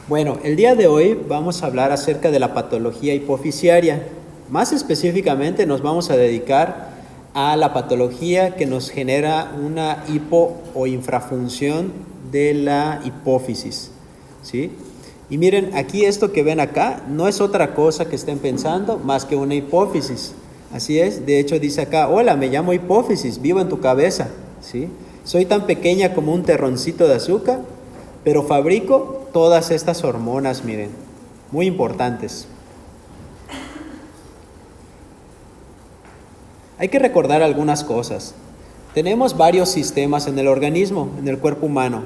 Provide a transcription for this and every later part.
Bueno, el día de hoy vamos a hablar acerca de la patología hipofisiaria. Más específicamente nos vamos a dedicar a la patología que nos genera una hipo o infrafunción de la hipófisis, ¿sí? Y miren, aquí esto que ven acá no es otra cosa que estén pensando más que una hipófisis. Así es, de hecho dice acá, hola, me llamo hipófisis, vivo en tu cabeza, ¿sí? Soy tan pequeña como un terroncito de azúcar, pero fabrico todas estas hormonas, miren, muy importantes. Hay que recordar algunas cosas. Tenemos varios sistemas en el organismo, en el cuerpo humano,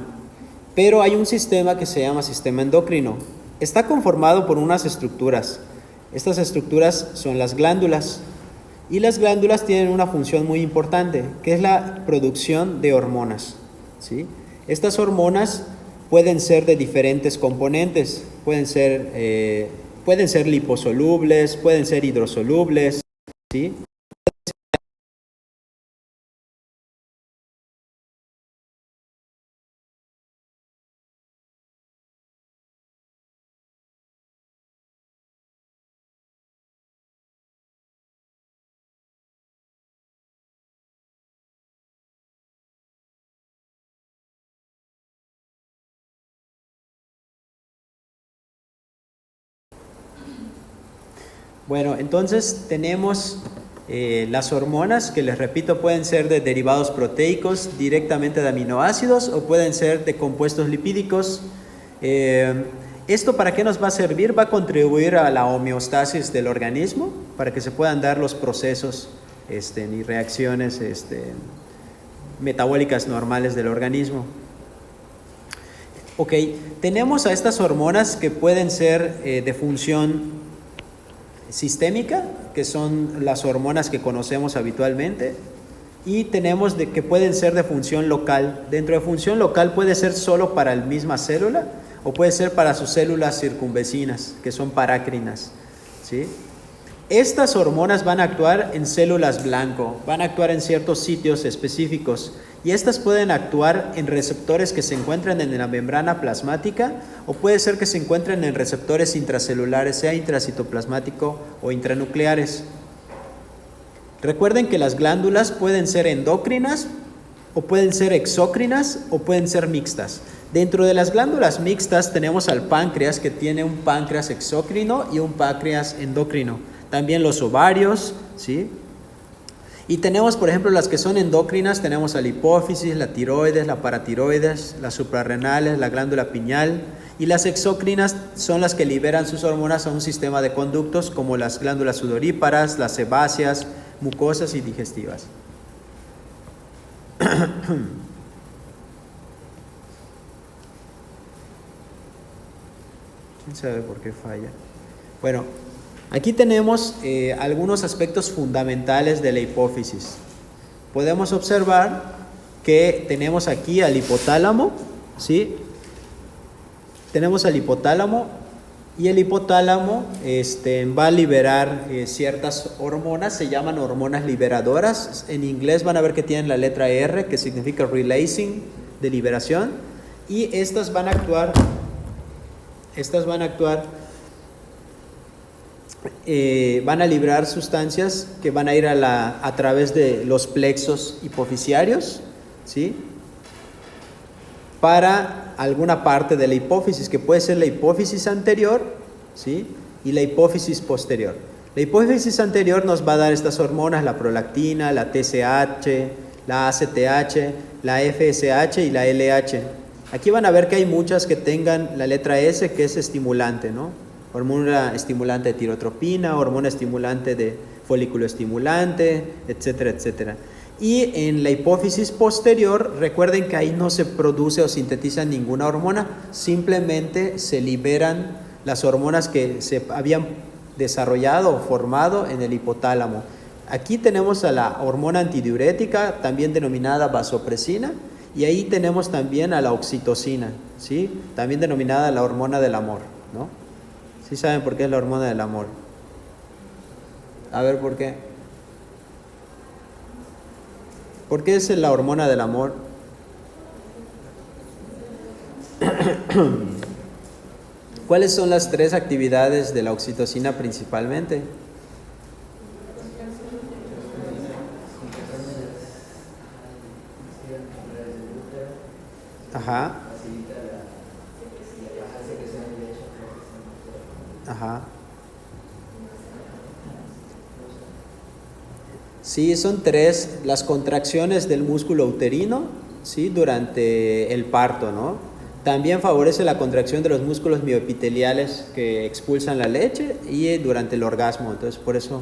pero hay un sistema que se llama sistema endocrino. Está conformado por unas estructuras. Estas estructuras son las glándulas. Y las glándulas tienen una función muy importante, que es la producción de hormonas, ¿sí? Estas hormonas pueden ser de diferentes componentes, pueden ser liposolubles, pueden ser hidrosolubles, ¿sí? Bueno, entonces tenemos las hormonas, que les repito, pueden ser de derivados proteicos, directamente de aminoácidos, o pueden ser de compuestos lipídicos. ¿Esto para qué nos va a servir? Va a contribuir a la homeostasis del organismo, para que se puedan dar los procesos y reacciones metabólicas normales del organismo. Ok, tenemos a estas hormonas que pueden ser de función sistémica, que son las hormonas que conocemos habitualmente, y tenemos que pueden ser de función local. Dentro de función local puede ser solo para la misma célula o puede ser para sus células circunvecinas, que son parácrinas, ¿sí? Estas hormonas van a actuar en células blanco, van a actuar en ciertos sitios específicos y estas pueden actuar en receptores que se encuentran en la membrana plasmática o puede ser que se encuentren en receptores intracelulares, sea intracitoplasmático o intranucleares. Recuerden que las glándulas pueden ser endócrinas o pueden ser exócrinas o pueden ser mixtas. Dentro de las glándulas mixtas tenemos al páncreas, que tiene un páncreas exócrino y un páncreas endocrino. También los ovarios, ¿sí? Y tenemos, por ejemplo, las que son endócrinas, tenemos a la hipófisis, la tiroides, la paratiroides, las suprarrenales, la glándula pineal. Y las exócrinas son las que liberan sus hormonas a un sistema de conductos, como las glándulas sudoríparas, las sebáceas, mucosas y digestivas. ¿Quién sabe por qué falla? Bueno, aquí tenemos algunos aspectos fundamentales de la hipófisis. Podemos observar que tenemos aquí al hipotálamo, ¿sí? Tenemos al hipotálamo y el hipotálamo va a liberar ciertas hormonas, se llaman hormonas liberadoras. En inglés van a ver que tienen la letra R, que significa releasing, de liberación, y estas van a actuar van a liberar sustancias que van a ir a través de los plexos hipofisiarios, ¿sí? Para alguna parte de la hipófisis, que puede ser la hipófisis anterior, ¿sí? Y la hipófisis posterior. La hipófisis anterior nos va a dar estas hormonas, la prolactina, la TSH, la ACTH, la FSH y la LH. Aquí van a ver que hay muchas que tengan la letra S, que es estimulante, ¿no? Hormona estimulante de tirotropina, hormona estimulante de folículo estimulante, etcétera, etcétera. Y en la hipófisis posterior, recuerden que ahí no se produce o sintetiza ninguna hormona, simplemente se liberan las hormonas que se habían desarrollado o formado en el hipotálamo. Aquí tenemos a la hormona antidiurética, también denominada vasopresina, y ahí tenemos también a la oxitocina, ¿sí? También denominada la hormona del amor, ¿no? ¿Sí saben por qué es la hormona del amor? A ver, ¿por qué? ¿Por qué es la hormona del amor? ¿Cuáles son las tres actividades de la oxitocina principalmente? Ajá. Ajá. Sí, son tres las contracciones del músculo uterino, ¿sí? Durante el parto, ¿no? También favorece la contracción de los músculos mioepiteliales que expulsan la leche y durante el orgasmo. Entonces, por eso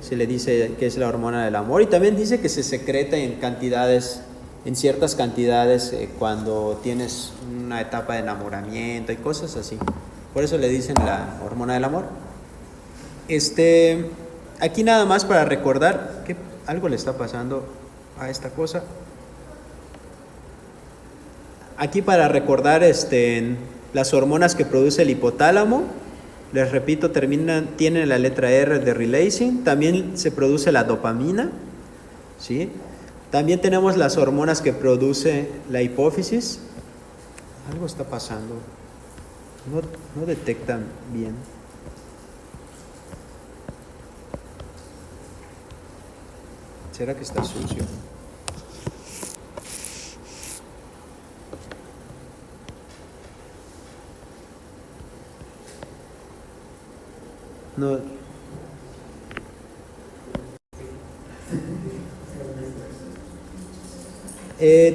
se le dice que es la hormona del amor. Y también dice que se secreta en cantidades, en ciertas cantidades, cuando tienes una etapa de enamoramiento y cosas así. Por eso le dicen la hormona del amor. Aquí nada más para recordar que algo le está pasando a esta cosa. Aquí para recordar las hormonas que produce el hipotálamo. Les repito, tienen la letra R de releasing. También se produce la dopamina, ¿sí? También tenemos las hormonas que produce la hipófisis. Algo está pasando. No detectan bien. ¿Será que está sucio? No.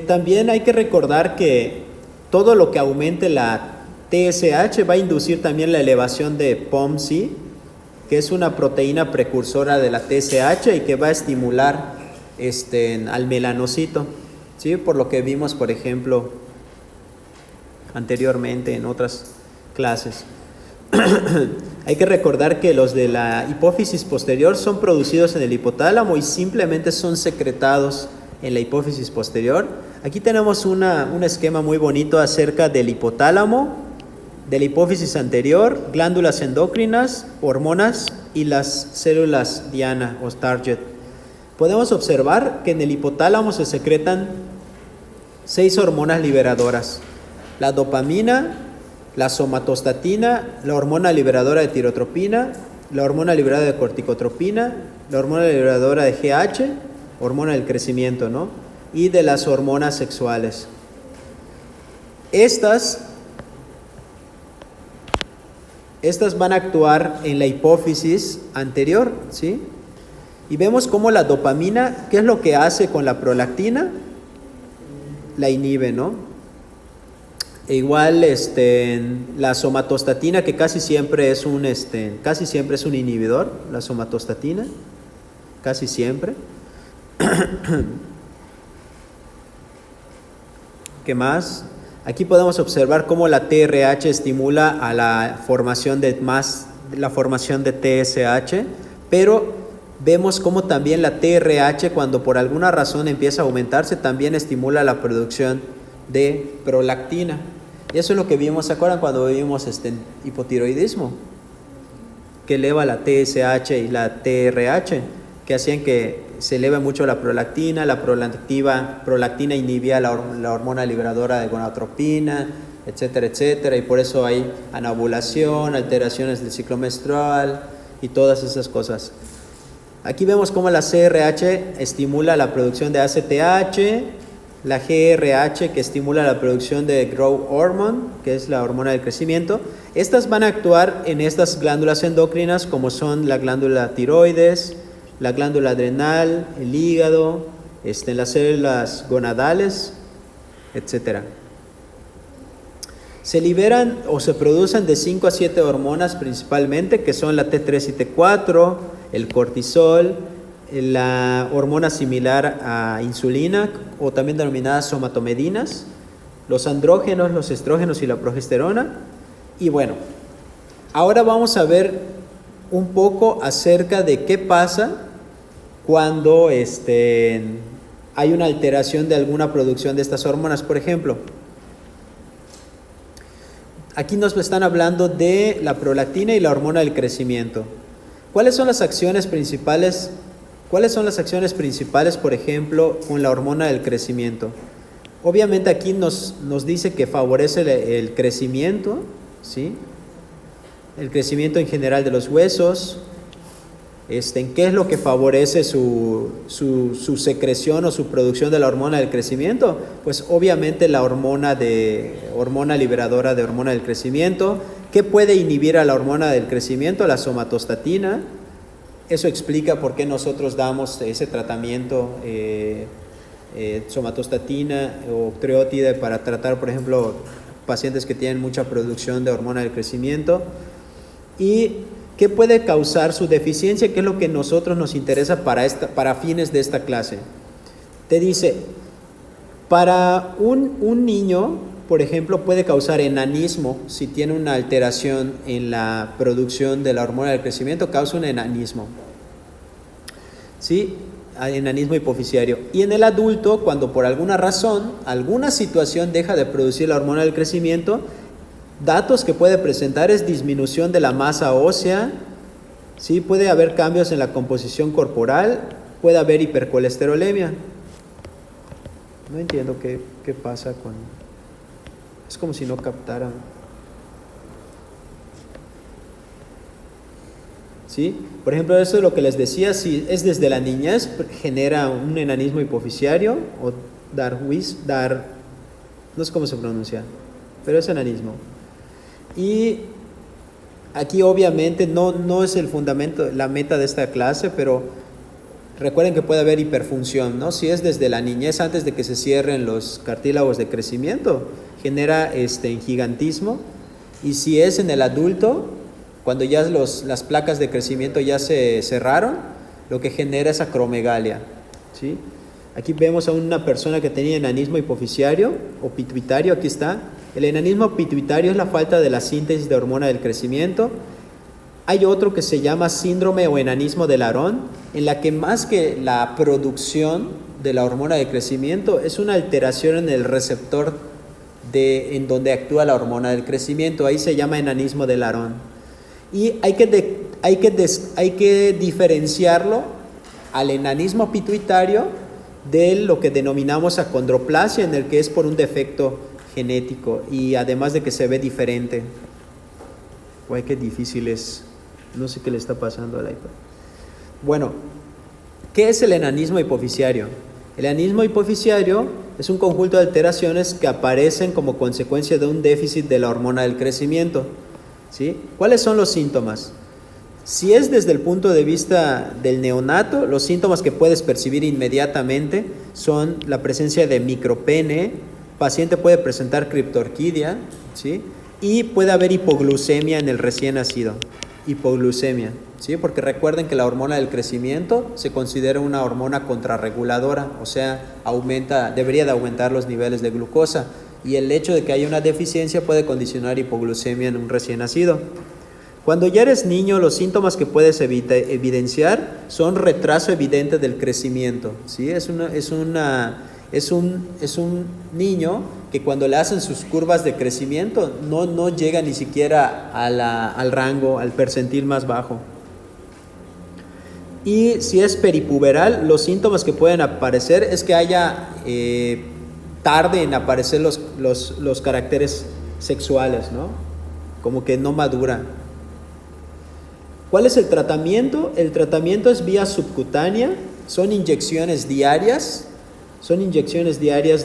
También hay que recordar que todo lo que aumente la TSH va a inducir también la elevación de POMC, que es una proteína precursora de la TSH y que va a estimular al melanocito, ¿sí? Por lo que vimos, por ejemplo, anteriormente en otras clases. Hay que recordar que los de la hipófisis posterior son producidos en el hipotálamo y simplemente son secretados en la hipófisis posterior. Aquí tenemos un esquema muy bonito acerca del hipotálamo, de la hipófisis anterior, glándulas endocrinas, hormonas y las células diana o target. Podemos observar que en el hipotálamo se secretan 6 hormonas liberadoras: la dopamina, la somatostatina, la hormona liberadora de tirotropina, la hormona liberadora de corticotropina, la hormona liberadora de GH, hormona del crecimiento, ¿no? Y de las hormonas sexuales. Estas van a actuar en la hipófisis anterior, ¿sí? Y vemos cómo la dopamina, ¿qué es lo que hace con la prolactina? La inhibe, ¿no? E igual la somatostatina, que casi siempre es un inhibidor, la somatostatina, casi siempre. ¿Qué más? Aquí podemos observar cómo la TRH estimula a la formación de TSH, pero vemos cómo también la TRH, cuando por alguna razón empieza a aumentarse, también estimula la producción de prolactina. Y eso es lo que vimos, ¿se acuerdan cuando vimos hipotiroidismo? Que eleva la TSH y la TRH, que hacían que se eleve mucho la prolactina. La prolactina inhibía la hormona liberadora de gonadotropina, etcétera, etcétera, y por eso hay anovulación, alteraciones del ciclo menstrual y todas esas cosas. Aquí vemos cómo la CRH estimula la producción de ACTH, la GRH que estimula la producción de Growth Hormone, que es la hormona del crecimiento. Estas van a actuar en estas glándulas endocrinas, como son la glándula tiroides, la glándula adrenal, el hígado, en las células gonadales, etc. Se liberan o se producen de 5 a 7 hormonas principalmente, que son la T3 y T4, el cortisol, la hormona similar a insulina o también denominadas somatomedinas, los andrógenos, los estrógenos y la progesterona. Y bueno, ahora vamos a ver un poco acerca de qué pasa cuando hay una alteración de alguna producción de estas hormonas. Por ejemplo, aquí nos están hablando de la prolactina y la hormona del crecimiento. ¿Cuáles son las acciones principales? Por ejemplo, con la hormona del crecimiento? Obviamente aquí nos dice que favorece el crecimiento, ¿sí? el crecimiento en general de los huesos, en qué es lo que favorece su secreción o su producción de la hormona del crecimiento. Pues obviamente la hormona liberadora de hormona del crecimiento. ¿Qué puede inhibir a la hormona del crecimiento? La somatostatina. Eso explica por qué nosotros damos ese tratamiento somatostatina o octreotide para tratar, por ejemplo, pacientes que tienen mucha producción de hormona del crecimiento. ¿Y qué puede causar su deficiencia? ¿Qué es lo que a nosotros nos interesa para fines de esta clase? Te dice, para un niño, por ejemplo, puede causar enanismo. Si tiene una alteración en la producción de la hormona del crecimiento, causa un enanismo. ¿Sí? Enanismo hipofisiario. Y en el adulto, cuando por alguna razón, alguna situación deja de producir la hormona del crecimiento, datos que puede presentar es disminución de la masa ósea, ¿sí? Puede haber cambios en la composición corporal, puede haber hipercolesterolemia. No entiendo qué pasa con... Es como si no captaran. ¿Sí? Por ejemplo, eso es lo que les decía, si es desde la niñez, genera un enanismo hipofisiario o no sé cómo se pronuncia, pero es enanismo. Y aquí obviamente no es el fundamento, la meta de esta clase, pero recuerden que puede haber hiperfunción, ¿no? Si es desde la niñez, antes de que se cierren los cartílagos de crecimiento, genera gigantismo. Y si es en el adulto, cuando ya las placas de crecimiento ya se cerraron, lo que genera es acromegalia, ¿sí? Aquí vemos a una persona que tenía enanismo hipofisiario o pituitario, aquí está. El enanismo pituitario es la falta de la síntesis de hormona del crecimiento. Hay otro que se llama síndrome o enanismo de Laron, en la que más que la producción de la hormona de crecimiento es una alteración en el receptor en donde actúa la hormona del crecimiento. Ahí se llama enanismo de Laron. Y hay que diferenciarlo al enanismo pituitario de lo que denominamos acondroplasia, en el que es por un defecto genético y además de que se ve diferente. Guay, qué difícil es. No sé qué le está pasando al iPad. Bueno, ¿qué es el enanismo hipofisiario? El enanismo hipofisiario es un conjunto de alteraciones que aparecen como consecuencia de un déficit de la hormona del crecimiento, ¿sí? ¿Cuáles son los síntomas? Si es desde el punto de vista del neonato, los síntomas que puedes percibir inmediatamente son la presencia de micropene, paciente puede presentar criptorquidia, ¿sí? Y puede haber hipoglucemia en el recién nacido, hipoglucemia, ¿sí? Porque recuerden que la hormona del crecimiento se considera una hormona contrarreguladora, o sea, debería de aumentar los niveles de glucosa, y el hecho de que haya una deficiencia puede condicionar hipoglucemia en un recién nacido. Cuando ya eres niño, los síntomas que puedes evidenciar son retraso evidente del crecimiento, ¿sí? Es un niño que cuando le hacen sus curvas de crecimiento no llega ni siquiera al rango, al percentil más bajo. Y si es peripuberal, los síntomas que pueden aparecer es que haya tarde en aparecer los caracteres sexuales, ¿no? Como que no madura. ¿Cuál es el tratamiento? El tratamiento es vía subcutánea, son inyecciones diarias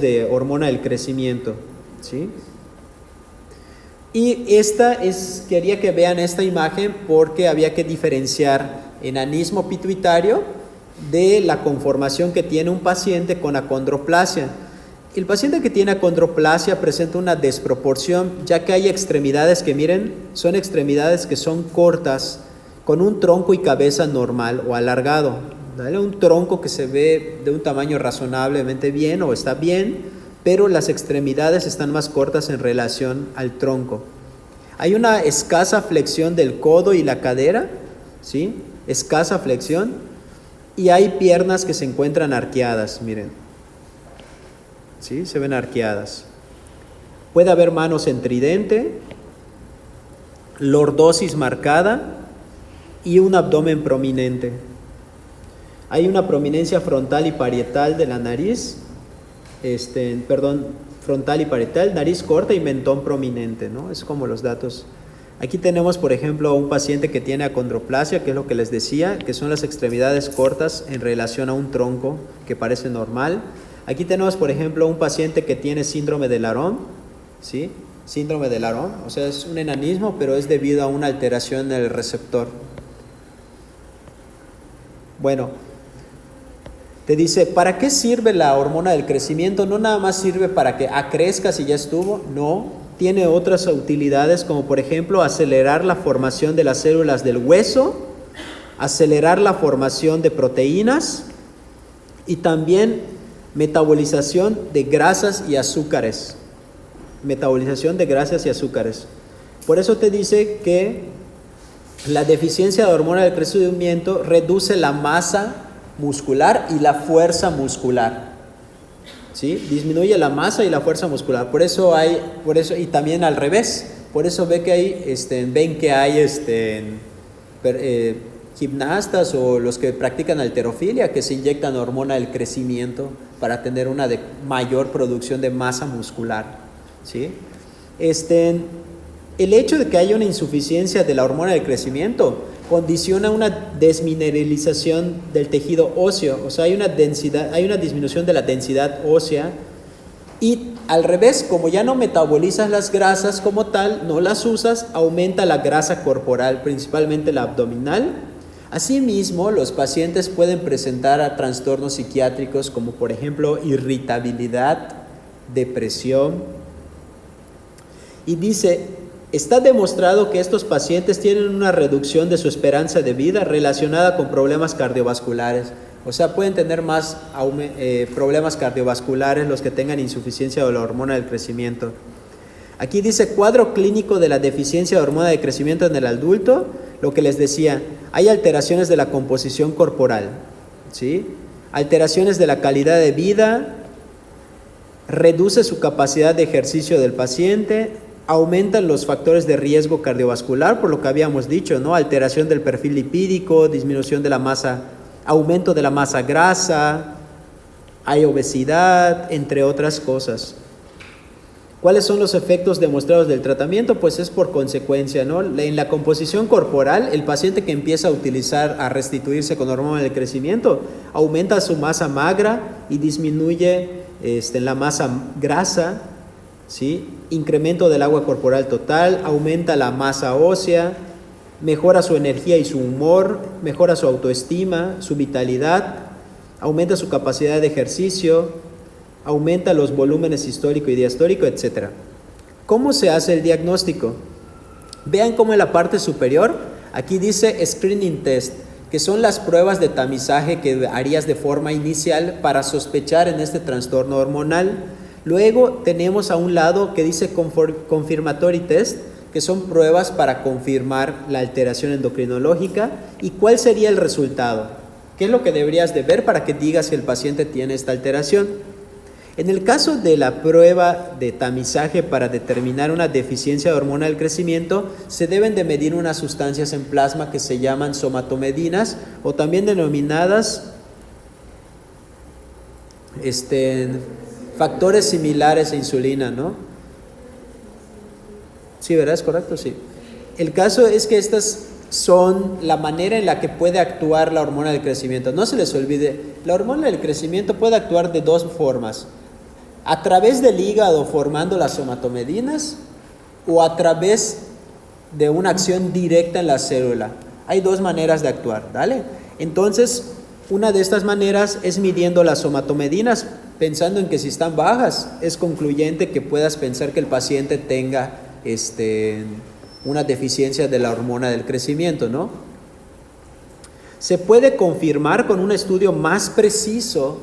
de hormona del crecimiento, ¿sí? Y quería que vean esta imagen porque había que diferenciar enanismo pituitario de la conformación que tiene un paciente con acondroplasia. El paciente que tiene acondroplasia presenta una desproporción, ya que hay extremidades que, miren, son extremidades que son cortas, con un tronco y cabeza normal o alargado. ¿Vale? Un tronco que se ve de un tamaño razonablemente bien o está bien, pero las extremidades están más cortas en relación al tronco. Hay una escasa flexión del codo y la cadera, ¿sí? Escasa flexión, y hay piernas que se encuentran arqueadas, miren. ¿Sí? Se ven arqueadas. Puede haber manos en tridente, lordosis marcada y un abdomen prominente. Hay una prominencia frontal y parietal de la nariz, frontal y parietal, nariz corta y mentón prominente, ¿no? Es como los datos Aquí tenemos, por ejemplo, un paciente que tiene acondroplasia, que es lo que les decía, que son las extremidades cortas en relación a un tronco que parece normal. Aquí tenemos, por ejemplo, un paciente que tiene síndrome de Laron, ¿sí? Síndrome de Laron, o sea, es un enanismo, pero es debido a una alteración en el receptor. Bueno, te dice, ¿para qué sirve la hormona del crecimiento? No nada más sirve para que crezcas y ya estuvo, no. Tiene otras utilidades, como por ejemplo acelerar la formación de las células del hueso, acelerar la formación de proteínas y también metabolización de grasas y azúcares. Metabolización de grasas y azúcares. Por eso te dice que la deficiencia de hormona del crecimiento reduce la masa muscular y la fuerza muscular. ¿Sí? Disminuye la masa y la fuerza muscular. Por eso y también al revés. Por eso ven que hay gimnastas o los que practican halterofilia que se inyectan hormona del crecimiento para tener una mayor producción de masa muscular. ¿Sí? El hecho de que haya una insuficiencia de la hormona del crecimiento condiciona una desmineralización del tejido óseo, o sea, hay una disminución de la densidad ósea, y al revés, como ya no metabolizas las grasas como tal, no las usas, aumenta la grasa corporal, principalmente la abdominal. Asimismo, los pacientes pueden presentar trastornos psiquiátricos como por ejemplo irritabilidad, depresión, y dice, está demostrado que estos pacientes tienen una reducción de su esperanza de vida relacionada con problemas cardiovasculares. O sea, pueden tener más problemas cardiovasculares los que tengan insuficiencia de la hormona del crecimiento. Aquí dice cuadro clínico de la deficiencia de hormona de crecimiento en el adulto. Lo que les decía, hay alteraciones de la composición corporal, ¿sí? Alteraciones de la calidad de vida, reduce su capacidad de ejercicio del paciente, aumentan los factores de riesgo cardiovascular, por lo que habíamos dicho, ¿no? Alteración del perfil lipídico, disminución de la masa, aumento de la masa grasa, hay obesidad, entre otras cosas. ¿Cuáles son los efectos demostrados del tratamiento? Pues es por consecuencia, ¿no? En la composición corporal, el paciente que empieza a restituirse con hormona del crecimiento, aumenta su masa magra y disminuye la masa grasa, ¿sí? Incremento del agua corporal total, aumenta la masa ósea, mejora su energía y su humor, mejora su autoestima, su vitalidad, aumenta su capacidad de ejercicio, aumenta los volúmenes histórico y diastórico, etc. ¿Cómo se hace el diagnóstico? Vean cómo en la parte superior, aquí dice Screening Test, que son las pruebas de tamizaje que harías de forma inicial para sospechar en este trastorno hormonal. Luego tenemos a un lado que dice Confirmatory Test, que son pruebas para confirmar la alteración endocrinológica. ¿Y cuál sería el resultado? ¿Qué es lo que deberías de ver para que digas si el paciente tiene esta alteración? En el caso de la prueba de tamizaje para determinar una deficiencia de hormona del crecimiento, se deben de medir unas sustancias en plasma que se llaman somatomedinas o también denominadas factores similares a insulina, ¿no? Sí, ¿verdad? ¿Es correcto? Sí. El caso es que estas son la manera en la que puede actuar la hormona del crecimiento. No se les olvide, la hormona del crecimiento puede actuar de dos formas. A través del hígado formando las somatomedinas o a través de una acción directa en la célula. Hay dos maneras de actuar, ¿vale? Entonces, una de estas maneras es midiendo las somatomedinas, pensando en que si están bajas, es concluyente que puedas pensar que el paciente tenga una deficiencia de la hormona del crecimiento, ¿no? Se puede confirmar con un estudio más preciso.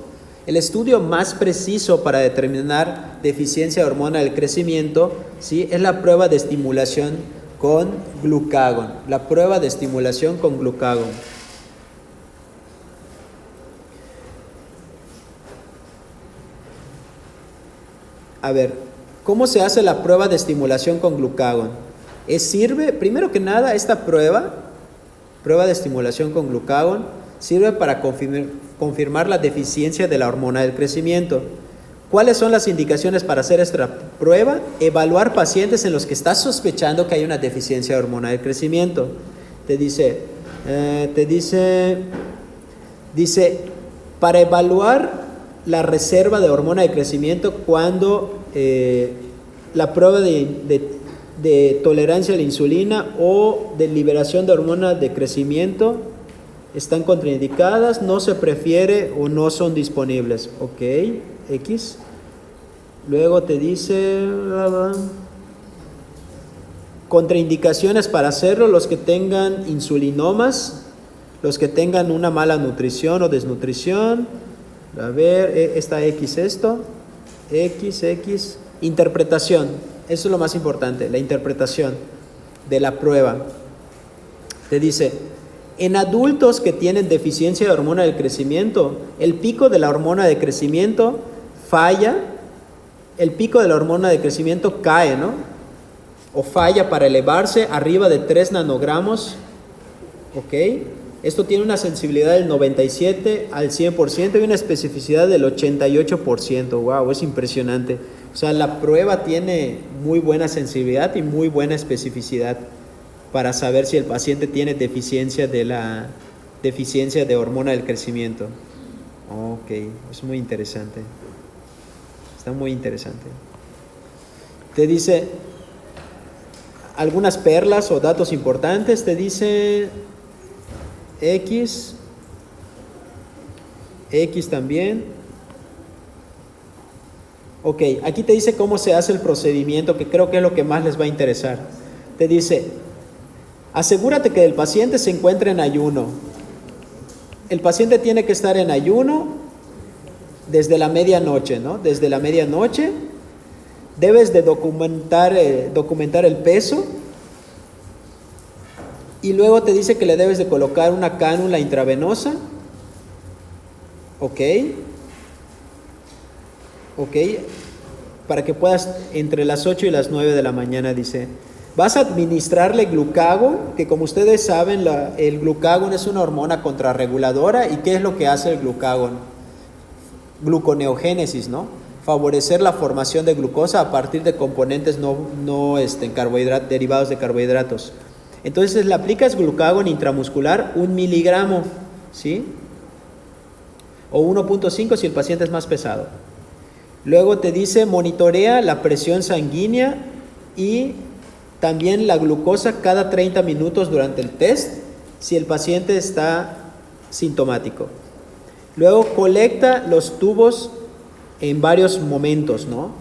El estudio más preciso para determinar deficiencia de hormona del crecimiento, ¿sí? Es la prueba de estimulación con glucagón. La prueba de estimulación con glucagón. A ver, ¿cómo se hace la prueba de estimulación con glucagón? Sirve, primero que nada, esta prueba de estimulación con glucagón, sirve para confirmar la deficiencia de la hormona del crecimiento. ¿Cuáles son las indicaciones para hacer Prueba, evaluar pacientes en los que estás sospechando que hay una deficiencia de hormona del crecimiento. Dice, para evaluar la reserva de hormona de crecimiento cuando la prueba de tolerancia a la insulina o de liberación de hormona de crecimiento están contraindicadas, no se prefiere o no son disponibles. Ok, X. Luego te dice contraindicaciones para hacerlo: los que tengan insulinomas, los que tengan una mala nutrición o desnutrición. A ver, esta X, esto, X, interpretación. Eso es lo más importante, la interpretación de la prueba. Te dice, en adultos que tienen deficiencia de hormona del crecimiento, el pico de la hormona de crecimiento falla, el pico de la hormona de crecimiento cae, ¿no? O falla para elevarse arriba de 3 nanogramos, ¿ok? Esto tiene una sensibilidad del 97 al 100% y una especificidad del 88%. ¡Wow! Es impresionante. O sea, la prueba tiene muy buena sensibilidad y muy buena especificidad para saber si el paciente tiene deficiencia de hormona del crecimiento. Ok, es muy interesante. Está muy interesante. Te dice algunas perlas o datos importantes. Te dice X también. Ok, aquí te dice cómo se hace el procedimiento, que creo que es lo que más les va a interesar. Te dice, asegúrate que el paciente se encuentre en ayuno. El paciente tiene que estar en ayuno desde la medianoche, ¿no? Desde la medianoche debes de documentar el peso. Y luego te dice que le debes de colocar una cánula intravenosa. Ok, para que puedas entre las 8 y las 9 de la mañana, dice. Vas a administrarle glucagón, que como ustedes saben, el glucagón es una hormona contrarreguladora. ¿Y qué es lo que hace el glucagón? Gluconeogénesis, ¿no? Favorecer la formación de glucosa a partir de componentes derivados de carbohidratos. Entonces le aplicas glucagón intramuscular 1 miligramo, ¿sí? O 1.5 si el paciente es más pesado. Luego te dice, monitorea la presión sanguínea y también la glucosa cada 30 minutos durante el test si el paciente está sintomático. Luego colecta los tubos en varios momentos, ¿no?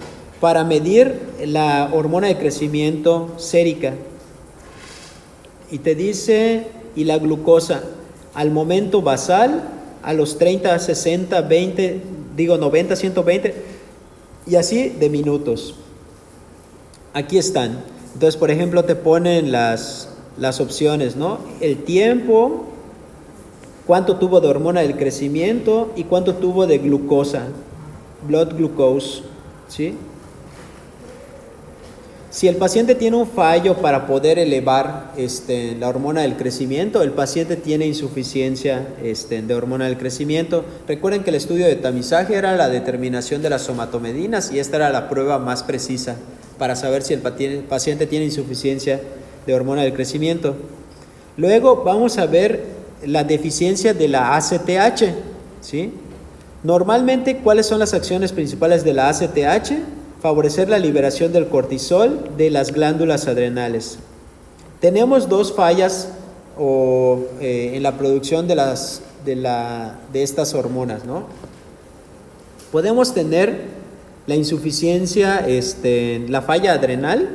Para medir la hormona de crecimiento sérica. Y te dice, y la glucosa al momento basal, a los 30, 60, 90, 120, y así de minutos. Aquí están. Entonces, por ejemplo, te ponen las opciones, ¿no? El tiempo, cuánto tuvo de hormona del crecimiento y cuánto tuvo de glucosa, blood glucose, ¿sí? Si el paciente tiene un fallo para poder elevar la hormona del crecimiento, el paciente tiene insuficiencia de hormona del crecimiento. Recuerden que el estudio de tamizaje era la determinación de las somatomedinas y esta era la prueba más precisa para saber si el paciente tiene insuficiencia de hormona del crecimiento. Luego vamos a ver la deficiencia de la ACTH, ¿sí? Normalmente, ¿cuáles son las acciones principales de la ACTH? Favorecer la liberación del cortisol de las glándulas adrenales. Tenemos dos fallas en la producción de estas hormonas, ¿no? Podemos tener la insuficiencia, la falla adrenal,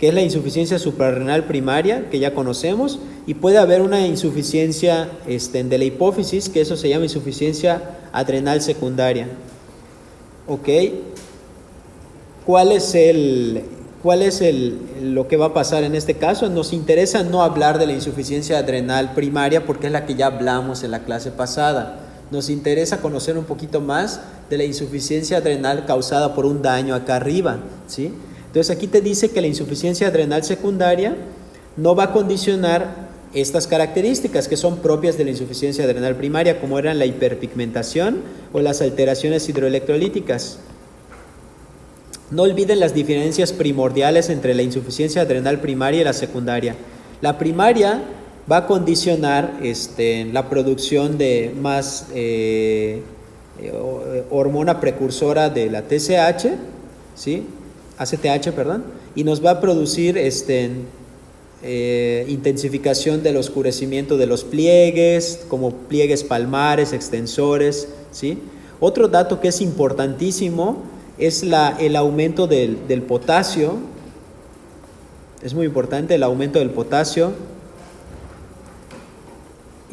que es la insuficiencia suprarrenal primaria, que ya conocemos, y puede haber una insuficiencia de la hipófisis, que eso se llama insuficiencia adrenal secundaria. ¿Ok? ¿Cuál es lo que va a pasar en este caso? Nos interesa no hablar de la insuficiencia adrenal primaria porque es la que ya hablamos en la clase pasada. Nos interesa conocer un poquito más de la insuficiencia adrenal causada por un daño acá arriba, ¿sí? Entonces aquí te dice que la insuficiencia adrenal secundaria no va a condicionar estas características que son propias de la insuficiencia adrenal primaria, como eran la hiperpigmentación o las alteraciones hidroelectrolíticas. No olviden las diferencias primordiales entre la insuficiencia adrenal primaria y la secundaria. La primaria va a condicionar la producción de más hormona precursora de la TSH, ¿sí? ACTH, perdón, y nos va a producir intensificación del oscurecimiento de los pliegues, como pliegues palmares, extensores, ¿sí? Otro dato que es importantísimo es el aumento del potasio. Es muy importante el aumento del potasio.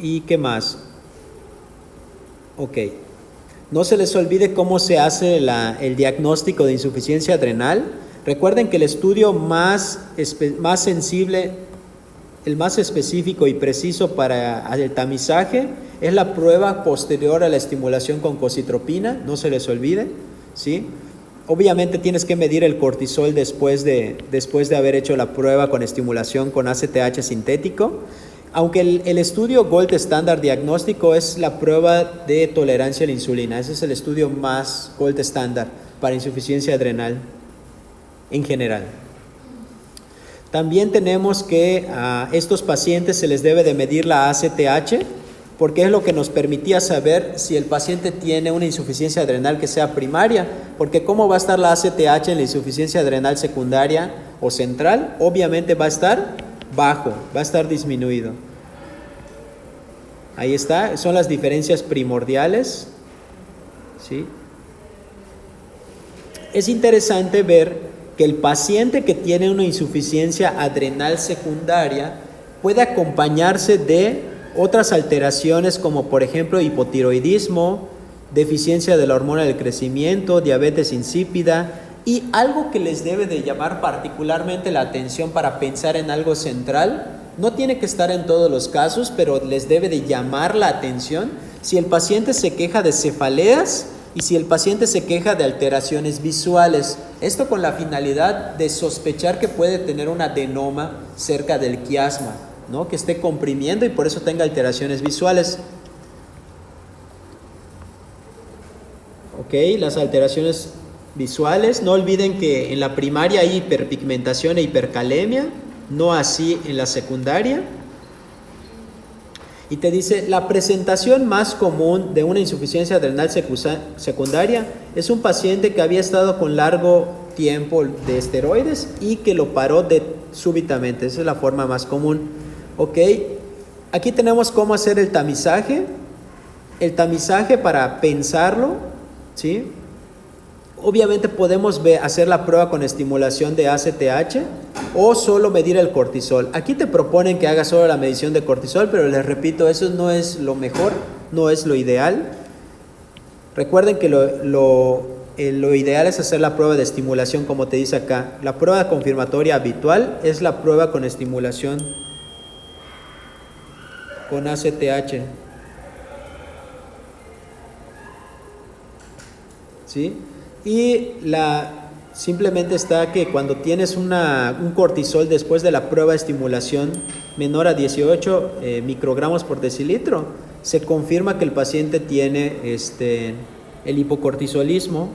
¿Y qué más? Ok. No se les olvide cómo se hace el diagnóstico de insuficiencia adrenal. Recuerden que el estudio más sensible, el más específico y preciso para el tamizaje es la prueba posterior a la estimulación con cocitropina, no se les olvide, ¿sí? Obviamente tienes que medir el cortisol después de haber hecho la prueba con estimulación con ACTH sintético, aunque el estudio Gold Standard diagnóstico es la prueba de tolerancia a la insulina. Ese es el estudio más Gold Standard para insuficiencia adrenal en general. También tenemos que a estos pacientes se les debe de medir la ACTH, porque es lo que nos permitía saber si el paciente tiene una insuficiencia adrenal que sea primaria, porque ¿cómo va a estar la ACTH en la insuficiencia adrenal secundaria o central? Obviamente va a estar bajo, va a estar disminuido. Ahí está, son las diferencias primordiales, ¿sí? Es interesante ver que el paciente que tiene una insuficiencia adrenal secundaria puede acompañarse de otras alteraciones como por ejemplo hipotiroidismo, deficiencia de la hormona del crecimiento, diabetes insípida y algo que les debe de llamar particularmente la atención para pensar en algo central. No tiene que estar en todos los casos, pero les debe de llamar la atención si el paciente se queja de cefaleas y si el paciente se queja de alteraciones visuales. Esto con la finalidad de sospechar que puede tener un adenoma cerca del quiasma, ¿no? Que esté comprimiendo y por eso tenga alteraciones visuales. Ok, las alteraciones visuales. No olviden que en la primaria hay hiperpigmentación e hipercalemia, no así en la secundaria. Y te dice, la presentación más común de una insuficiencia adrenal secundaria es un paciente que había estado con largo tiempo de esteroides y que lo paró súbitamente. Esa es la forma más común. Ok, aquí tenemos cómo hacer el tamizaje. El tamizaje para pensarlo, ¿sí? Obviamente podemos hacer la prueba con estimulación de ACTH o solo medir el cortisol. Aquí te proponen que hagas solo la medición de cortisol, pero les repito, eso no es lo mejor, no es lo ideal. Recuerden que lo ideal es hacer la prueba de estimulación, como te dice acá. La prueba confirmatoria habitual es la prueba con estimulación con ACTH. ¿Sí? Y simplemente está que cuando tienes un cortisol después de la prueba de estimulación menor a 18 microgramos por decilitro, se confirma que el paciente tiene el hipocortisolismo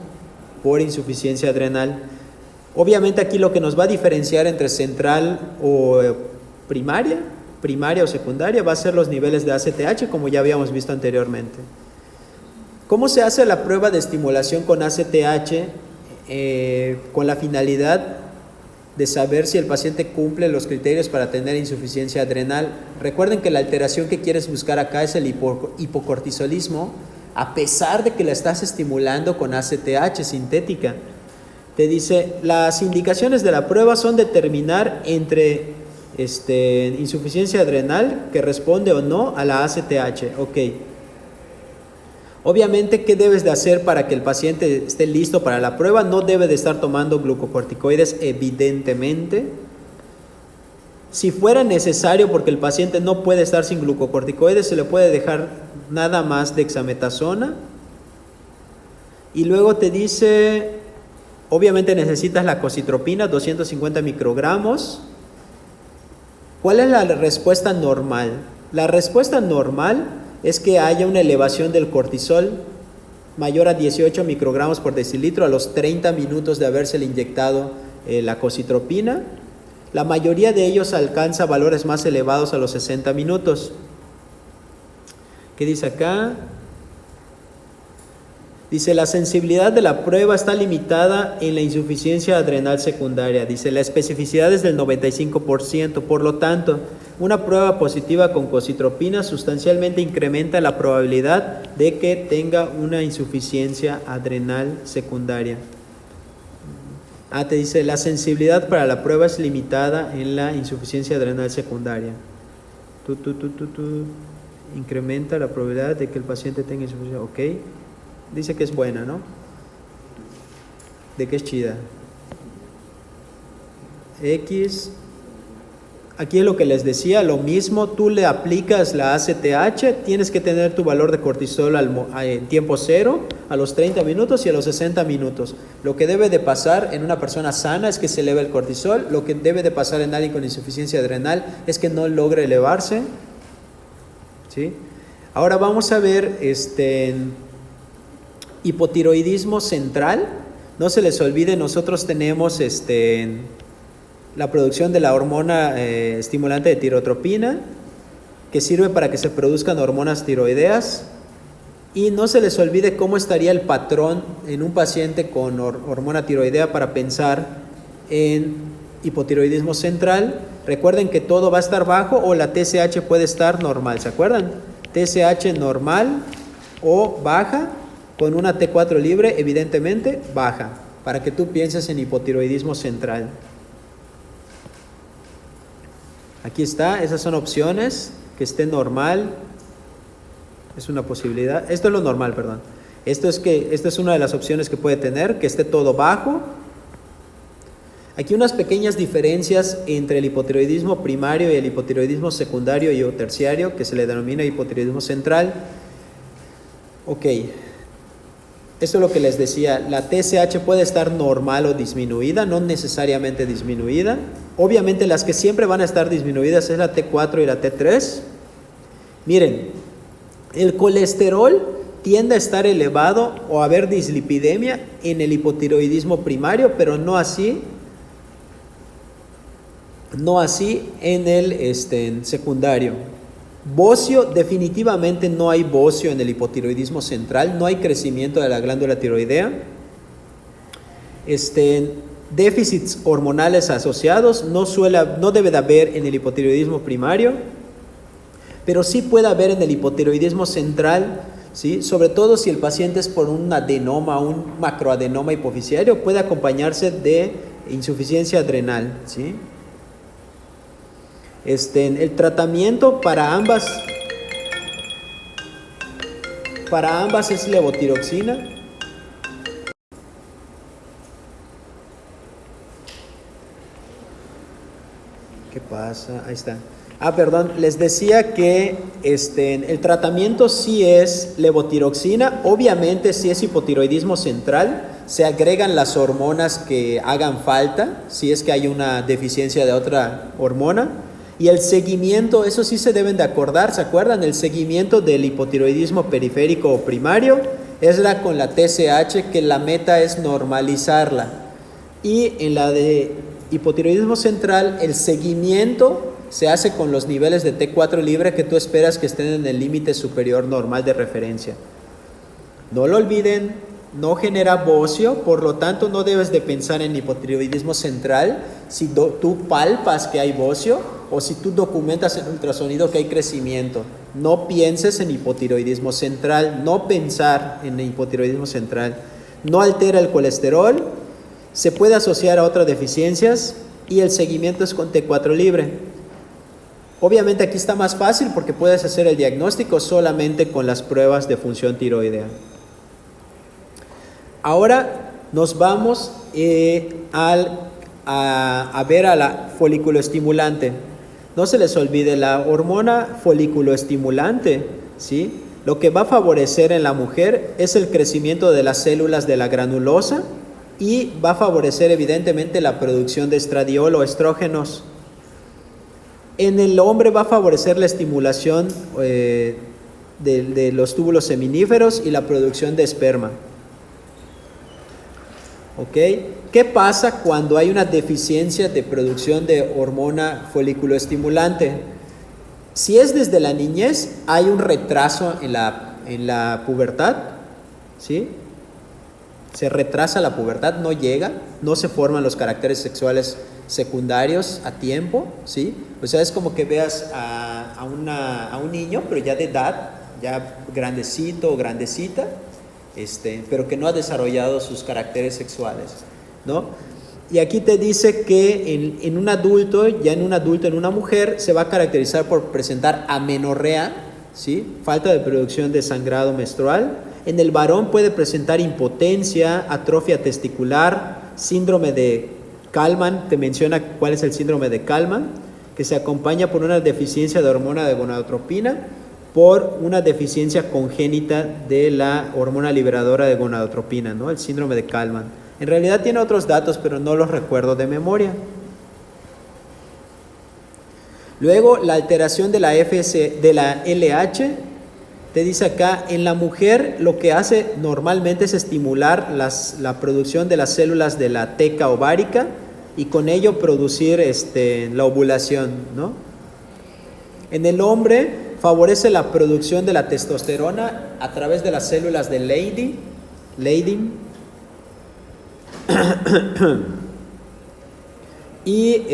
por insuficiencia adrenal. Obviamente aquí lo que nos va a diferenciar entre central o primaria o secundaria va a ser los niveles de ACTH, como ya habíamos visto anteriormente. ¿Cómo se hace la prueba de estimulación con ACTH con la finalidad de saber si el paciente cumple los criterios para tener insuficiencia adrenal? Recuerden que la alteración que quieres buscar acá es el hipocortisolismo, a pesar de que la estás estimulando con ACTH sintética. Te dice, las indicaciones de la prueba son determinar entre insuficiencia adrenal que responde o no a la ACTH. Ok. Obviamente, ¿qué debes de hacer para que el paciente esté listo para la prueba? No debe de estar tomando glucocorticoides, evidentemente. Si fuera necesario, porque el paciente no puede estar sin glucocorticoides, se le puede dejar nada más dexametasona. Y luego te dice, obviamente necesitas la cocitropina, 250 microgramos. ¿Cuál es la respuesta normal? La respuesta normal es que haya una elevación del cortisol, mayor a 18 microgramos por decilitro a los 30 minutos de habérsele inyectado la cocitropina. La mayoría de ellos alcanza valores más elevados a los 60 minutos. ¿Qué dice acá? Dice, la sensibilidad de la prueba está limitada en la insuficiencia adrenal secundaria. Dice, la especificidad es del 95%. Por lo tanto, una prueba positiva con cocitropina sustancialmente incrementa la probabilidad de que tenga una insuficiencia adrenal secundaria. Te dice, la sensibilidad para la prueba es limitada en la insuficiencia adrenal secundaria. Incrementa la probabilidad de que el paciente tenga insuficiencia. Ok. Dice que es buena, ¿no? De que es chida. X. Aquí es lo que les decía, lo mismo, tú le aplicas la ACTH, tienes que tener tu valor de cortisol en tiempo cero, a los 30 minutos y a los 60 minutos. Lo que debe de pasar en una persona sana es que se eleve el cortisol, lo que debe de pasar en alguien con insuficiencia adrenal es que no logre elevarse. ¿Sí? Ahora vamos a ver hipotiroidismo central. No se les olvide, nosotros tenemos la producción de la hormona estimulante de tirotropina, que sirve para que se produzcan hormonas tiroideas. Y no se les olvide cómo estaría el patrón en un paciente con hormona tiroidea para pensar en hipotiroidismo central. Recuerden que todo va a estar bajo o la TSH puede estar normal, ¿se acuerdan? TSH normal o baja, con una T4 libre, evidentemente baja, para que tú pienses en hipotiroidismo central. Aquí está, esas son opciones, que esté normal, es una posibilidad. Esto es lo normal, perdón. Esta es una de las opciones que puede tener, que esté todo bajo. Aquí unas pequeñas diferencias entre el hipotiroidismo primario y el hipotiroidismo secundario y o terciario, que se le denomina hipotiroidismo central. Ok, esto es lo que les decía, la TSH puede estar normal o disminuida, no necesariamente disminuida. Obviamente las que siempre van a estar disminuidas es la T4 y la T3. Miren, el colesterol tiende a estar elevado o a haber dislipidemia en el hipotiroidismo primario, pero no así en el secundario. Bocio, definitivamente no hay bocio en el hipotiroidismo central, no hay crecimiento de la glándula tiroidea. Déficits hormonales asociados no debe de haber en el hipotiroidismo primario, pero sí puede haber en el hipotiroidismo central, ¿sí? Sobre todo si el paciente es por un adenoma, un macroadenoma hipoficiario, puede acompañarse de insuficiencia adrenal, ¿sí? El tratamiento para ambas es levotiroxina. ¿Qué pasa? Ahí está. Perdón, les decía que el tratamiento sí es levotiroxina. Obviamente, si es hipotiroidismo central, se agregan las hormonas que hagan falta, si es que hay una deficiencia de otra hormona. Y el seguimiento, eso sí se deben de acordar, ¿se acuerdan? El seguimiento del hipotiroidismo periférico o primario es con la TSH, que la meta es normalizarla. Y en la de hipotiroidismo central, el seguimiento se hace con los niveles de T4 libre que tú esperas que estén en el límite superior normal de referencia. No lo olviden, no genera bocio, por lo tanto no debes de pensar en hipotiroidismo central si tú palpas que hay bocio o si tú documentas en ultrasonido que hay crecimiento. No pienses en hipotiroidismo central, no pensar en hipotiroidismo central. No altera el colesterol, se puede asociar a otras deficiencias y el seguimiento es con T4 libre. Obviamente aquí está más fácil porque puedes hacer el diagnóstico solamente con las pruebas de función tiroidea. Ahora nos vamos a ver a la foliculoestimulante. No se les olvide, la hormona foliculoestimulante, ¿sí? Lo que va a favorecer en la mujer es el crecimiento de las células de la granulosa y va a favorecer evidentemente la producción de estradiol o estrógenos. En el hombre va a favorecer la estimulación de los túbulos seminíferos y la producción de esperma. ¿Ok? ¿Qué pasa cuando hay una deficiencia de producción de hormona folículo-estimulante? Si es desde la niñez, hay un retraso en la pubertad, ¿sí? Se retrasa la pubertad, no llega, no se forman los caracteres sexuales secundarios a tiempo, ¿sí? O sea, es como que veas a un niño, pero ya de edad, ya grandecito o grandecita, pero que no ha desarrollado sus caracteres sexuales, ¿no? Y aquí te dice que en un adulto, en una mujer, se va a caracterizar por presentar amenorrea, ¿sí? Falta de producción de sangrado menstrual. En el varón puede presentar impotencia, atrofia testicular, síndrome de Kallmann, te menciona cuál es el síndrome de Kallmann, que se acompaña por una deficiencia de hormona de gonadotropina, por una deficiencia congénita de la hormona liberadora de gonadotropina, ¿no? El síndrome de Kallmann. En realidad tiene otros datos, pero no los recuerdo de memoria. Luego, la alteración de la LH, te dice acá, en la mujer lo que hace normalmente es estimular la producción de las células de la teca ovárica y con ello producir la ovulación, ¿no? En el hombre favorece la producción de la testosterona a través de las células de Leydig. Y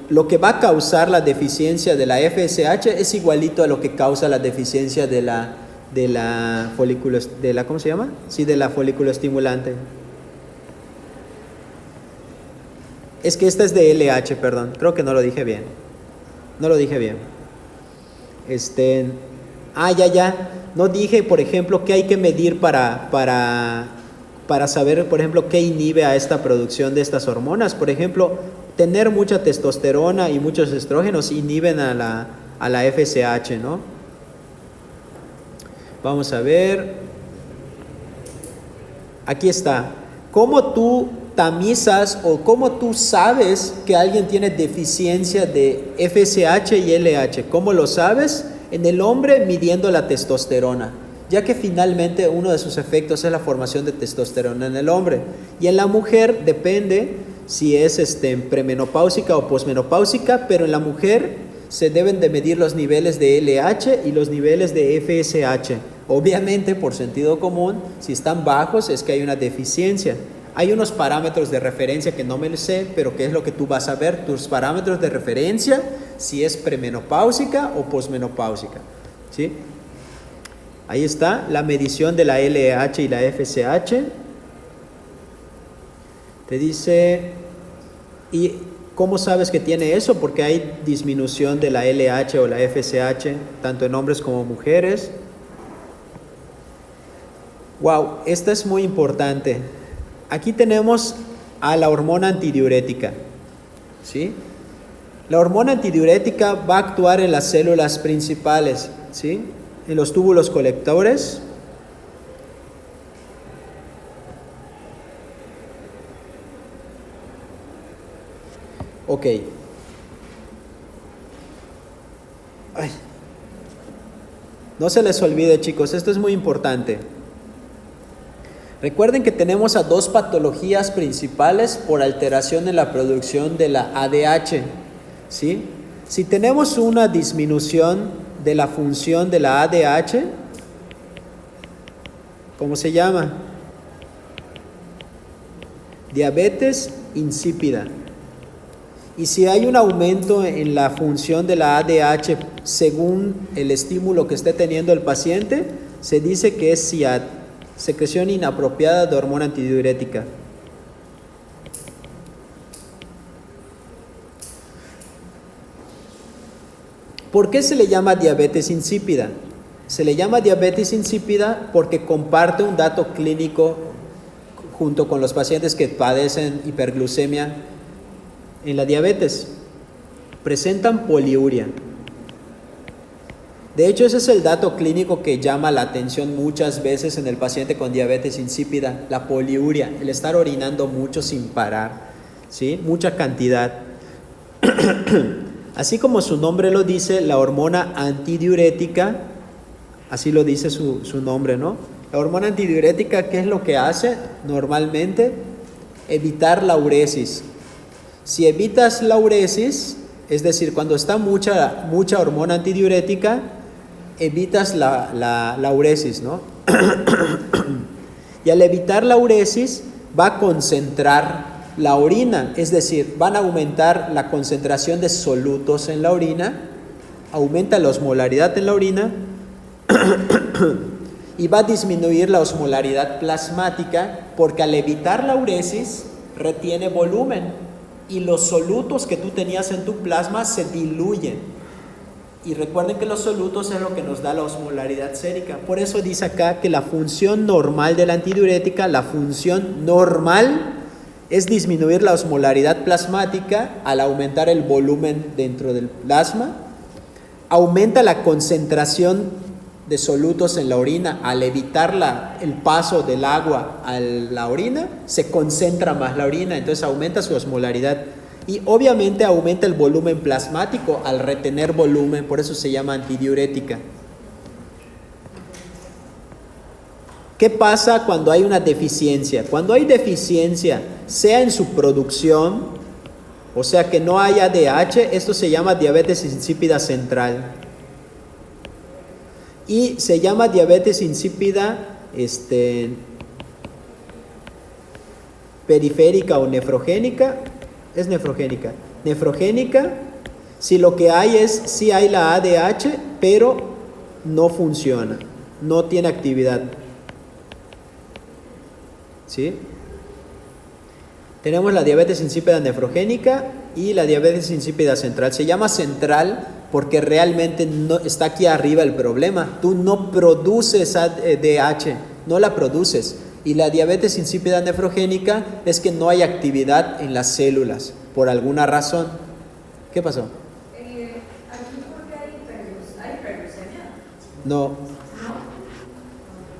lo que va a causar la deficiencia de la FSH es igualito a lo que causa la deficiencia de la folículo, ¿cómo se llama? Sí, de la folículo estimulante. Es que esta es de LH, perdón, creo que no lo dije bien. Ya. No dije, por ejemplo, qué hay que medir para saber, por ejemplo, qué inhibe a esta producción de estas hormonas. Por ejemplo, tener mucha testosterona y muchos estrógenos inhiben a la FSH, ¿no? Vamos a ver. Aquí está. ¿Cómo tú tamizas o cómo tú sabes que alguien tiene deficiencia de FSH y LH? ¿Cómo lo sabes? En el hombre, midiendo la testosterona, ya que finalmente uno de sus efectos es la formación de testosterona en el hombre. Y en la mujer depende si es premenopáusica o posmenopáusica, pero en la mujer se deben de medir los niveles de LH y los niveles de FSH. Obviamente, por sentido común, si están bajos es que hay una deficiencia. Hay unos parámetros de referencia que no me sé, pero ¿qué es lo que tú vas a ver? Tus parámetros de referencia, si es premenopáusica o posmenopáusica, ¿sí? Ahí está la medición de la LH y la FSH. Te dice, ¿y cómo sabes que tiene eso? Porque hay disminución de la LH o la FSH, tanto en hombres como mujeres. Wow, esta es muy importante. Aquí tenemos a la hormona antidiurética, ¿sí? La hormona antidiurética va a actuar en las células principales, ¿sí? En los túbulos colectores. Ok. Ay. No se les olvide, chicos, esto es muy importante. Recuerden que tenemos a dos patologías principales por alteración en la producción de la ADH, ¿sí? Si tenemos una disminución de la función de la ADH, ¿cómo se llama? Diabetes insípida. Y si hay un aumento en la función de la ADH según el estímulo que esté teniendo el paciente, se dice que es SIAD, secreción inapropiada de hormona antidiurética. ¿Por qué se le llama diabetes insípida? Se le llama diabetes insípida porque comparte un dato clínico junto con los pacientes que padecen hiperglucemia en la diabetes. Presentan poliuria. De hecho, ese es el dato clínico que llama la atención muchas veces en el paciente con diabetes insípida, la poliuria, el estar orinando mucho sin parar, ¿sí? Mucha cantidad. Así como su nombre lo dice, la hormona antidiurética así lo dice su nombre, ¿no? La hormona antidiurética, ¿qué es lo que hace normalmente? Evitar la uresis. Si evitas la uresis, es decir, cuando está mucha hormona antidiurética, evitas la uresis, ¿no? Y al evitar la uresis, va a concentrar la orina, es decir, van a aumentar la concentración de solutos en la orina, aumenta la osmolaridad en la orina y va a disminuir la osmolaridad plasmática, porque al evitar la uresis retiene volumen y los solutos que tú tenías en tu plasma se diluyen. Y recuerden que los solutos es lo que nos da la osmolaridad sérica. Por eso dice acá que la función normal de la antidiurética, la función normal es disminuir la osmolaridad plasmática al aumentar el volumen dentro del plasma. Aumenta la concentración de solutos en la orina. Al evitar el paso del agua a la orina, se concentra más la orina, entonces aumenta su osmolaridad. Y obviamente aumenta el volumen plasmático al retener volumen, por eso se llama antidiurética. ¿Qué pasa cuando hay una deficiencia? Cuando hay deficiencia, sea en su producción, o sea que no hay ADH, esto se llama diabetes insípida central. Y se llama diabetes insípida periférica o nefrogénica. Es nefrogénica. Nefrogénica, si lo que hay es, sí hay la ADH, pero no funciona, no tiene actividad. ¿Sí? Tenemos la diabetes insípida nefrogénica y la diabetes insípida central. Se llama central porque realmente no está aquí arriba el problema. Tú no produces ADH, no la produces. Y la diabetes insípida nefrogénica es que no hay actividad en las células, por alguna razón. ¿Qué pasó? ¿Aquí por qué hay hiperglucemia? No.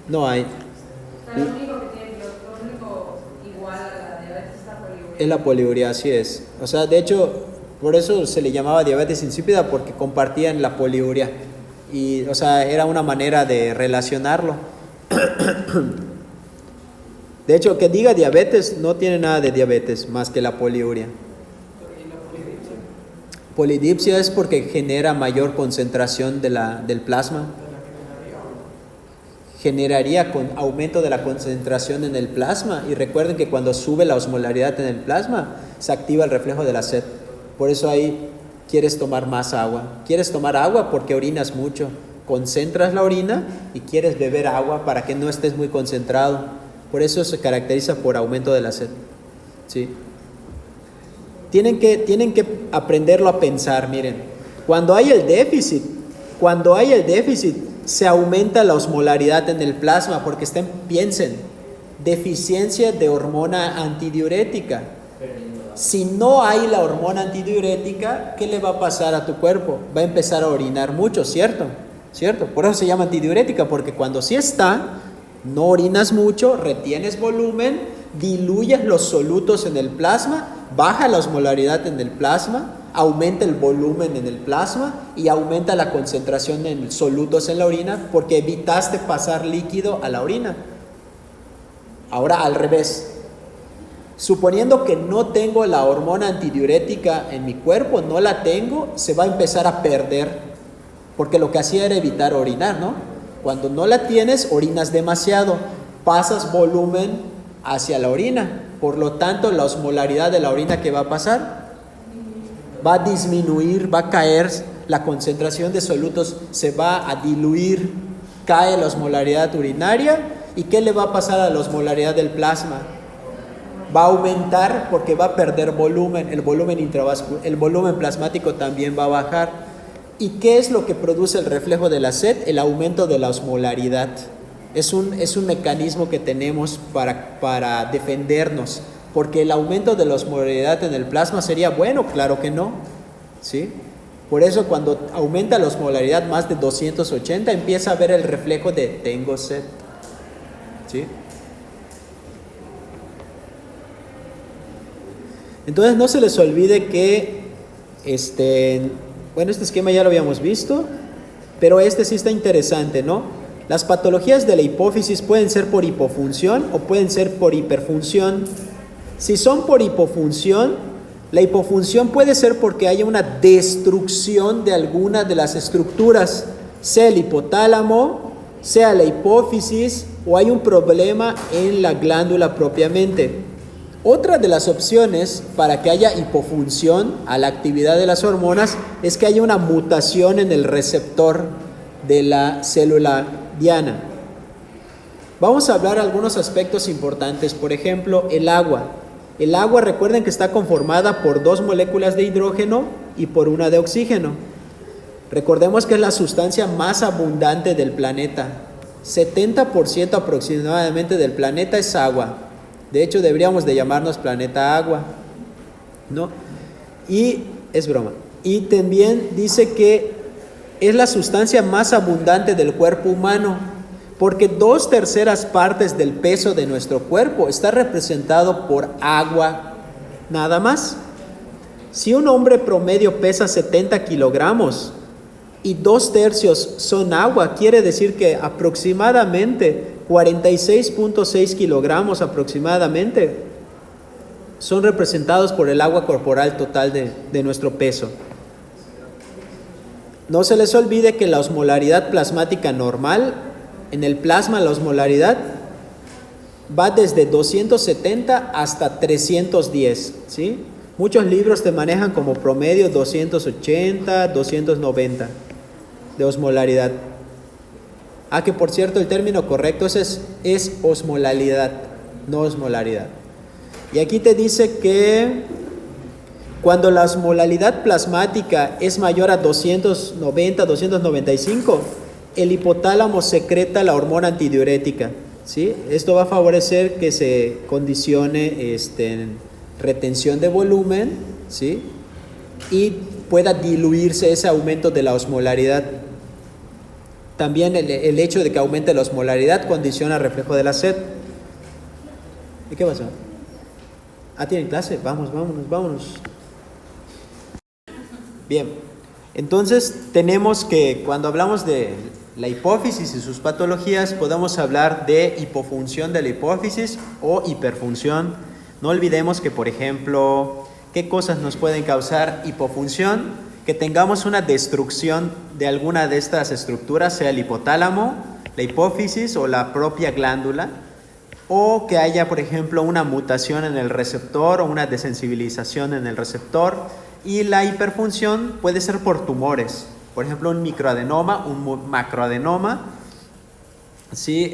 No hay. Lo único igual a la diabetes es la poliuria. Es la poliuria, así es. O sea, de hecho, por eso se le llamaba diabetes insípida, porque compartían la poliuria. Y, o sea, era una manera de relacionarlo. De hecho, que diga diabetes no tiene nada de diabetes más que la poliuria. Polidipsia es porque genera mayor concentración del plasma. Generaría con aumento de la concentración en el plasma. Y recuerden que cuando sube la osmolaridad en el plasma, se activa el reflejo de la sed. Por eso ahí quieres tomar más agua. Quieres tomar agua porque orinas mucho. Concentras la orina y quieres beber agua para que no estés muy concentrado. Por eso se caracteriza por aumento de la sed. ¿Sí? Tienen que aprenderlo a pensar, miren. Cuando hay el déficit, se aumenta la osmolaridad en el plasma, porque piensen, deficiencia de hormona antidiurética. Si no hay la hormona antidiurética, ¿qué le va a pasar a tu cuerpo? Va a empezar a orinar mucho, ¿cierto? Por eso se llama antidiurética, porque cuando sí está, no orinas mucho, retienes volumen, diluyes los solutos en el plasma, baja la osmolaridad en el plasma, aumenta el volumen en el plasma y aumenta la concentración de solutos en la orina, porque evitaste pasar líquido a la orina. Ahora al revés. Suponiendo que no tengo la hormona antidiurética en mi cuerpo, no la tengo, se va a empezar a perder, porque lo que hacía era evitar orinar, ¿no? Cuando no la tienes, orinas demasiado, pasas volumen hacia la orina. Por lo tanto, la osmolaridad de la orina, ¿qué va a pasar? Va a disminuir, va a caer, la concentración de solutos se va a diluir, cae la osmolaridad urinaria. ¿Y qué le va a pasar a la osmolaridad del plasma? Va a aumentar porque va a perder volumen, el volumen intravascular, el volumen plasmático también va a bajar. ¿Y qué es lo que produce el reflejo de la sed? El aumento de la osmolaridad. Es un mecanismo que tenemos para defendernos, porque el aumento de la osmolaridad en el plasma sería bueno, claro que no, ¿sí? Por eso cuando aumenta la osmolaridad más de 280, empieza a ver el reflejo de tengo sed, ¿sí? Entonces no se les olvide que bueno, este esquema ya lo habíamos visto, pero este sí está interesante, ¿no? Las patologías de la hipófisis pueden ser por hipofunción o pueden ser por hiperfunción. Si son por hipofunción, la hipofunción puede ser porque haya una destrucción de alguna de las estructuras, sea el hipotálamo, sea la hipófisis o hay un problema en la glándula propiamente. Otra de las opciones para que haya hipofunción a la actividad de las hormonas es que haya una mutación en el receptor de la célula diana. Vamos a hablar de algunos aspectos importantes, por ejemplo, el agua. El agua, recuerden que está conformada por 2 moléculas de hidrógeno y por una de oxígeno. Recordemos que es la sustancia más abundante del planeta. 70% aproximadamente del planeta es agua. De hecho, deberíamos de llamarnos planeta agua, ¿no? Y es broma. Y también dice que es la sustancia más abundante del cuerpo humano, porque 2/3 partes del peso de nuestro cuerpo está representado por agua, nada más. Si un hombre promedio pesa 70 kilogramos y 2/3 son agua, quiere decir que aproximadamente 46.6 kilogramos aproximadamente son representados por el agua corporal total de nuestro peso. No se les olvide que la osmolaridad plasmática normal, en el plasma la osmolaridad va desde 270 hasta 310, ¿sí? Muchos libros te manejan como promedio 280, 290 de osmolaridad. Que por cierto el término correcto es osmolaridad, no osmolaridad. Y aquí te dice que cuando la osmolaridad plasmática es mayor a 290, 295, el hipotálamo secreta la hormona antidiurética, ¿sí? Esto va a favorecer que se condicione retención de volumen, ¿sí? Y pueda diluirse ese aumento de la osmolaridad. También el hecho de que aumente la osmolaridad condiciona el reflejo de la sed. ¿Y qué pasó? ¿Tienen clase? Vámonos. Bien, entonces tenemos que cuando hablamos de la hipófisis y sus patologías, podemos hablar de hipofunción de la hipófisis o hiperfunción. No olvidemos que, por ejemplo, ¿qué cosas nos pueden causar hipofunción? Que tengamos una destrucción de alguna de estas estructuras, sea el hipotálamo, la hipófisis o la propia glándula, o que haya, por ejemplo, una mutación en el receptor o una desensibilización en el receptor. Y la hiperfunción puede ser por tumores, por ejemplo, un microadenoma, un macroadenoma. Sí,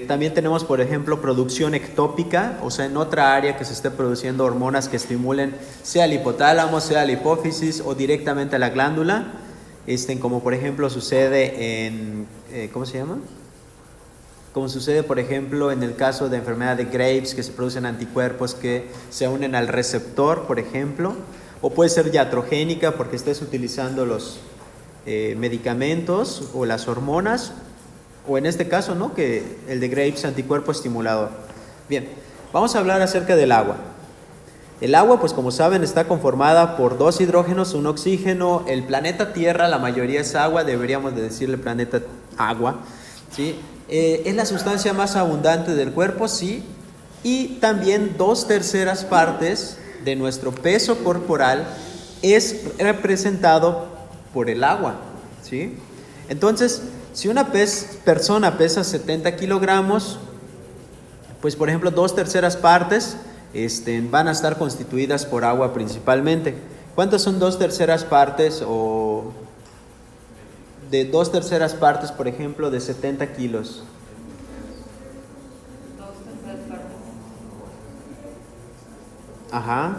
también tenemos, por ejemplo, producción ectópica, o sea, en otra área que se esté produciendo hormonas que estimulen sea el hipotálamo, sea la hipófisis o directamente a la glándula, como por ejemplo sucede en, ¿cómo se llama? Como sucede, por ejemplo, en el caso de enfermedad de Graves, que se producen anticuerpos que se unen al receptor, por ejemplo, o puede ser iatrogénica porque estés utilizando los medicamentos o las hormonas, o en este caso, ¿no? Que el de Graves, anticuerpo estimulador. Bien, vamos a hablar acerca del agua. El agua, pues como saben, está conformada por 2 hidrógenos, un oxígeno. El planeta Tierra, la mayoría es agua, deberíamos de decirle planeta agua, ¿sí? Es la sustancia más abundante del cuerpo, sí, y también 2/3 partes de nuestro peso corporal es representado por el agua, ¿sí? Entonces, si una persona pesa 70 kilogramos, pues por ejemplo 2/3 partes van a estar constituidas por agua principalmente. ¿Cuántas son 2/3 partes o de 2/3 partes, por ejemplo, de 70 kilos? 2/3 partes. Ajá.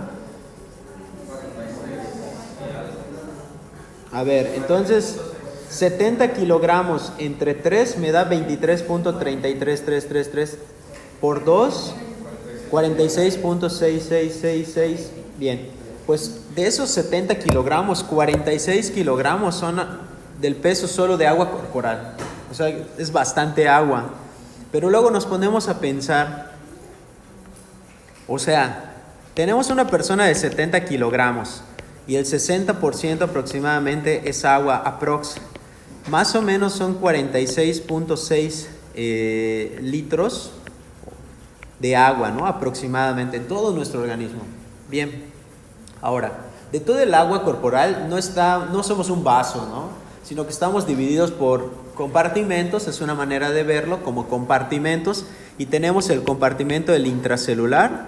A ver, entonces 70 kilogramos entre 3 me da 23.33333 por 2, 46.6666. Bien, pues de esos 70 kilogramos, 46 kilogramos son del peso solo de agua corporal. O sea, es bastante agua. Pero luego nos ponemos a pensar, o sea, tenemos una persona de 70 kilogramos y el 60% aproximadamente es agua aprox. Más o menos son 46.6 litros de agua, ¿no? Aproximadamente en todo nuestro organismo. Bien, ahora, de todo el agua corporal no somos un vaso, ¿no? Sino que estamos divididos por compartimentos, es una manera de verlo, como compartimentos, y tenemos el compartimento del intracelular,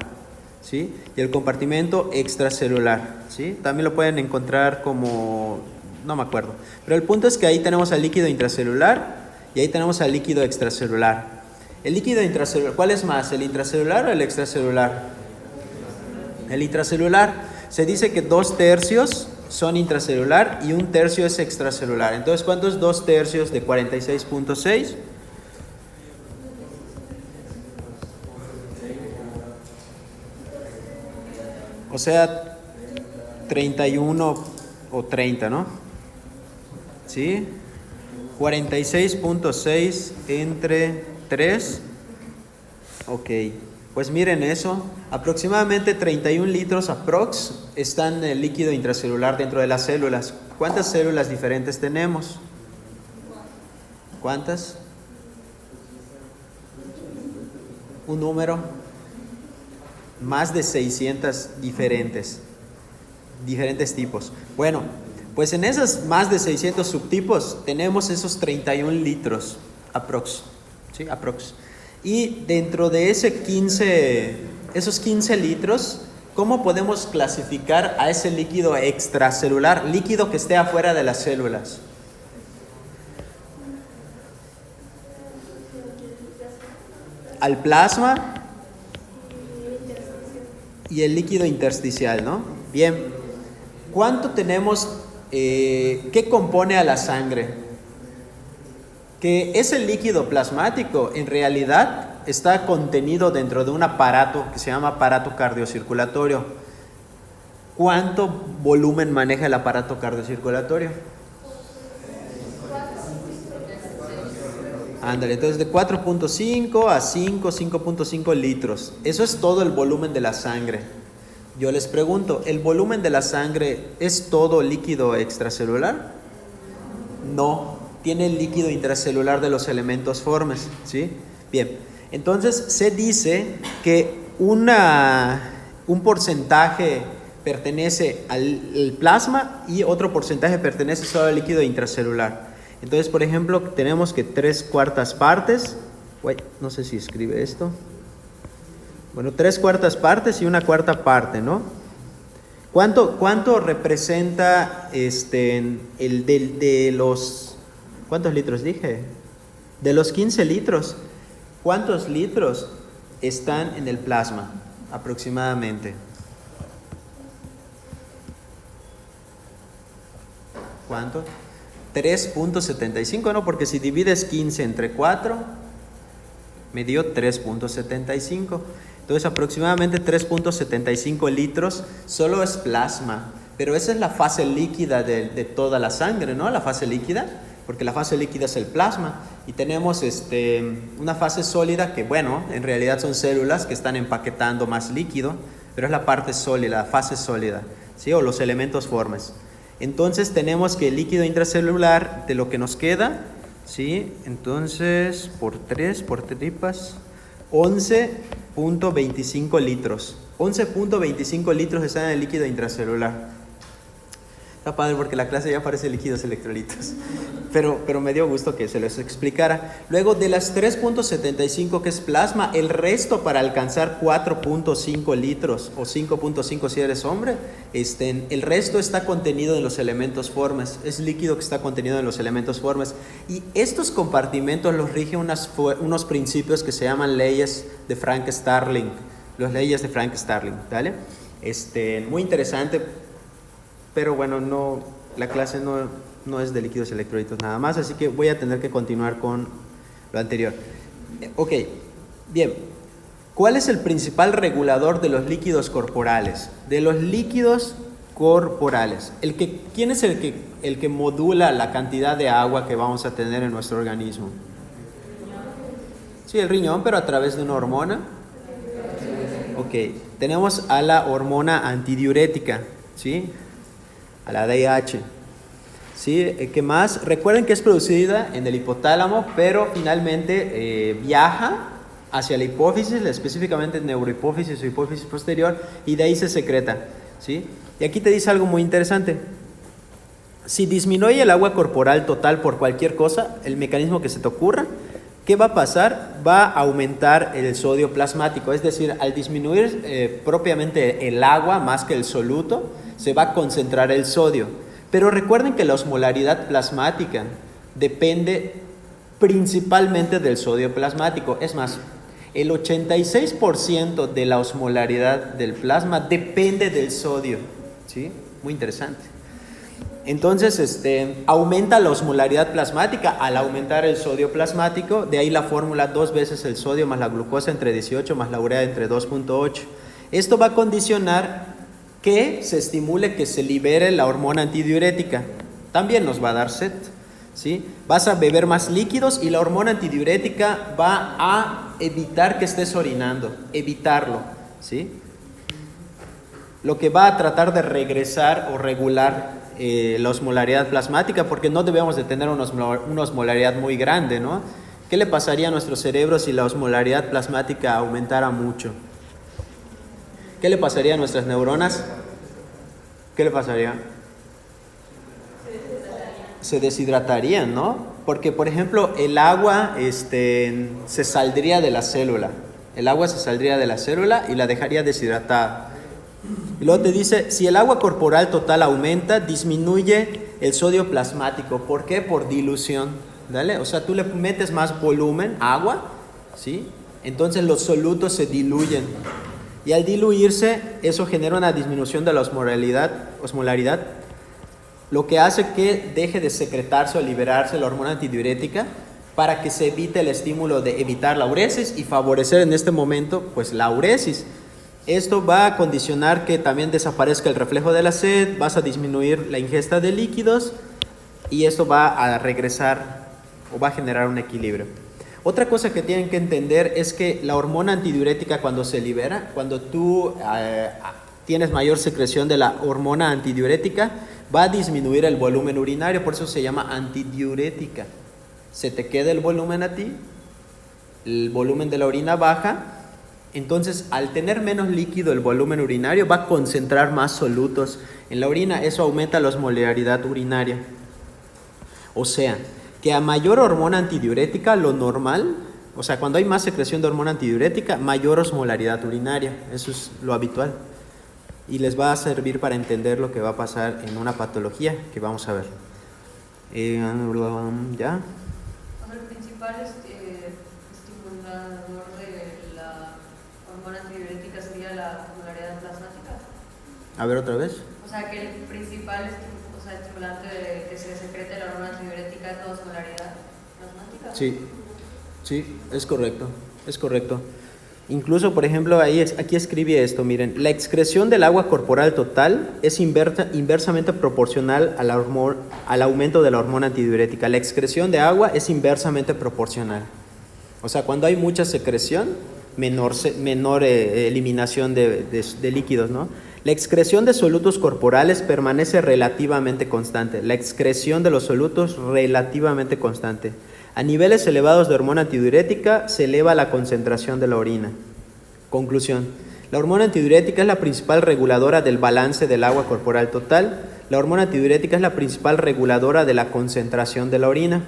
¿sí? Y el compartimento extracelular, ¿sí? También lo pueden encontrar como, no me acuerdo, pero el punto es que ahí tenemos al líquido intracelular y ahí tenemos al líquido extracelular. El líquido intracelular, ¿cuál es más, el intracelular o el extracelular? El intracelular. Se dice que 2/3 son intracelular y 1/3 es extracelular. Entonces, ¿cuánto es 2/3 de 46.6? O sea, 31 o 30, ¿no? ¿Sí? 46.6 entre 3. Ok. Pues miren eso, aproximadamente 31 litros aprox están en el líquido intracelular dentro de las células. ¿Cuántas células diferentes tenemos? ¿Cuántas? Un número. Más de 600 diferentes tipos. Bueno, pues en esas más de 600 subtipos tenemos esos 31 litros aprox. ¿Sí? Aprox. Y dentro de esos 15 litros, ¿cómo podemos clasificar a ese líquido extracelular, líquido que esté afuera de las células? Al plasma y el líquido intersticial, ¿no? Bien, ¿cuánto tenemos? ¿Qué compone a la sangre? Que ese líquido plasmático en realidad está contenido dentro de un aparato que se llama aparato cardiocirculatorio. ¿Cuánto volumen maneja el aparato cardiocirculatorio? Ándale, entonces de 4.5 a 5.5 litros. Eso es todo el volumen de la sangre. Yo les pregunto, ¿el volumen de la sangre es todo líquido extracelular? No. Tiene el líquido intracelular de los elementos formes, ¿sí? Bien, entonces se dice que un porcentaje pertenece al plasma y otro porcentaje pertenece solo al líquido intracelular. Entonces, por ejemplo, tenemos que 3/4 partes, no sé si escribe esto, bueno, 3/4 partes y 1/4 parte, ¿no? ¿Cuánto representa ¿cuántos litros dije? De los 15 litros, ¿cuántos litros están en el plasma aproximadamente? ¿Cuánto? 3.75, ¿no? Porque si divides 15 entre 4, me dio 3.75. Entonces aproximadamente 3.75 litros solo es plasma. Pero esa es la fase líquida de toda la sangre, ¿no? La fase líquida, porque la fase líquida es el plasma. Y tenemos una fase sólida que, bueno, en realidad son células que están empaquetando más líquido, pero es la parte sólida, la fase sólida, ¿sí? O los elementos formes. Entonces tenemos que el líquido intracelular, de lo que nos queda, ¿sí? Entonces, por tripas, 11.25 litros. 11.25 litros están en el líquido intracelular. Está padre porque la clase ya parece líquidos electrolitos. Pero me dio gusto que se les explicara. Luego de las 3.75 que es plasma, el resto para alcanzar 4.5 litros o 5.5 si eres hombre, el resto está contenido en los elementos formes. Es líquido que está contenido en los elementos formes. Y estos compartimentos los rigen unos principios que se llaman leyes de Frank-Starling. Las leyes de Frank-Starling, ¿vale? Muy interesante. Pero bueno, la clase no es de líquidos electrolitos nada más, así que voy a tener que continuar con lo anterior. Ok, bien. ¿Cuál es el principal regulador de los líquidos corporales? De los líquidos corporales. ¿Quién es el que modula la cantidad de agua que vamos a tener en nuestro organismo? Sí, el riñón, pero a través de una hormona. Ok, tenemos a la hormona antidiurética, ¿sí? A la DHA. ¿Sí? ¿Qué más? Recuerden que es producida en el hipotálamo, pero finalmente viaja hacia la hipófisis, específicamente neurohipófisis o hipófisis posterior, y de ahí se secreta, ¿sí? Y aquí te dice algo muy interesante. Si disminuye el agua corporal total por cualquier cosa, el mecanismo que se te ocurra, ¿qué va a pasar? Va a aumentar el sodio plasmático, es decir, al disminuir propiamente el agua más que el soluto, se va a concentrar el sodio. Pero recuerden que la osmolaridad plasmática depende principalmente del sodio plasmático. Es más, el 86% de la osmolaridad del plasma depende del sodio, ¿sí? Muy interesante. Entonces, aumenta la osmolaridad plasmática al aumentar el sodio plasmático. De ahí la fórmula 2 veces el sodio más la glucosa entre 18 más la urea entre 2.8. Esto va a condicionar que se estimule que se libere la hormona antidiurética. También nos va a dar sed, ¿sí? Vas a beber más líquidos y la hormona antidiurética va a evitar que estés orinando, evitarlo, ¿sí? Lo que va a tratar de regresar o regular la osmolaridad plasmática, porque no debemos de tener una osmolaridad muy grande, ¿no? ¿Qué le pasaría a nuestro cerebro si la osmolaridad plasmática aumentara mucho? ¿Qué le pasaría a nuestras neuronas? ¿Qué le pasaría? Se deshidratarían, ¿no? Porque, por ejemplo, el agua se saldría de la célula. El agua se saldría de la célula y la dejaría deshidratada. Y luego te dice, si el agua corporal total aumenta, disminuye el sodio plasmático. ¿Por qué? Por dilución, ¿vale? O sea, tú le metes más volumen, agua, ¿sí? Entonces los solutos se diluyen. Y al diluirse, eso genera una disminución de la osmolaridad, lo que hace que deje de secretarse o liberarse la hormona antidiurética para que se evite el estímulo de evitar la uresis y favorecer en este momento, pues, la uresis. Esto va a condicionar que también desaparezca el reflejo de la sed, vas a disminuir la ingesta de líquidos y esto va a regresar o va a generar un equilibrio. Otra cosa que tienen que entender es que la hormona antidiurética cuando se libera, cuando tú tienes mayor secreción de la hormona antidiurética, va a disminuir el volumen urinario, por eso se llama antidiurética. Se te queda el volumen a ti, el volumen de la orina baja. Entonces, al tener menos líquido el volumen urinario, va a concentrar más solutos en la orina. Eso aumenta la osmolaridad urinaria. O sea, que a mayor hormona antidiurética, lo normal, o sea, cuando hay más secreción de hormona antidiurética, mayor osmolaridad urinaria. Eso es lo habitual. Y les va a servir para entender lo que va a pasar en una patología que vamos a ver. ¿Ya? El principal estimulador de la hormona antidiurética sería la osmolaridad plasmática. A ver otra vez. O sea, que el principal estimulante de que se secrete la hormona antidiurética es la osmolaridad plasmática. Sí, es correcto. Incluso, por ejemplo, aquí escribí esto, miren, la excreción del agua corporal total es inversamente proporcional al aumento de la hormona antidiurética. La excreción de agua es inversamente proporcional. O sea, cuando hay mucha secreción, menor eliminación de líquidos, ¿no? La excreción de solutos corporales permanece relativamente constante. La excreción de los solutos relativamente constante. A niveles elevados de hormona antidiurética se eleva la concentración de la orina. Conclusión. La hormona antidiurética es la principal reguladora del balance del agua corporal total. La hormona antidiurética es la principal reguladora de la concentración de la orina.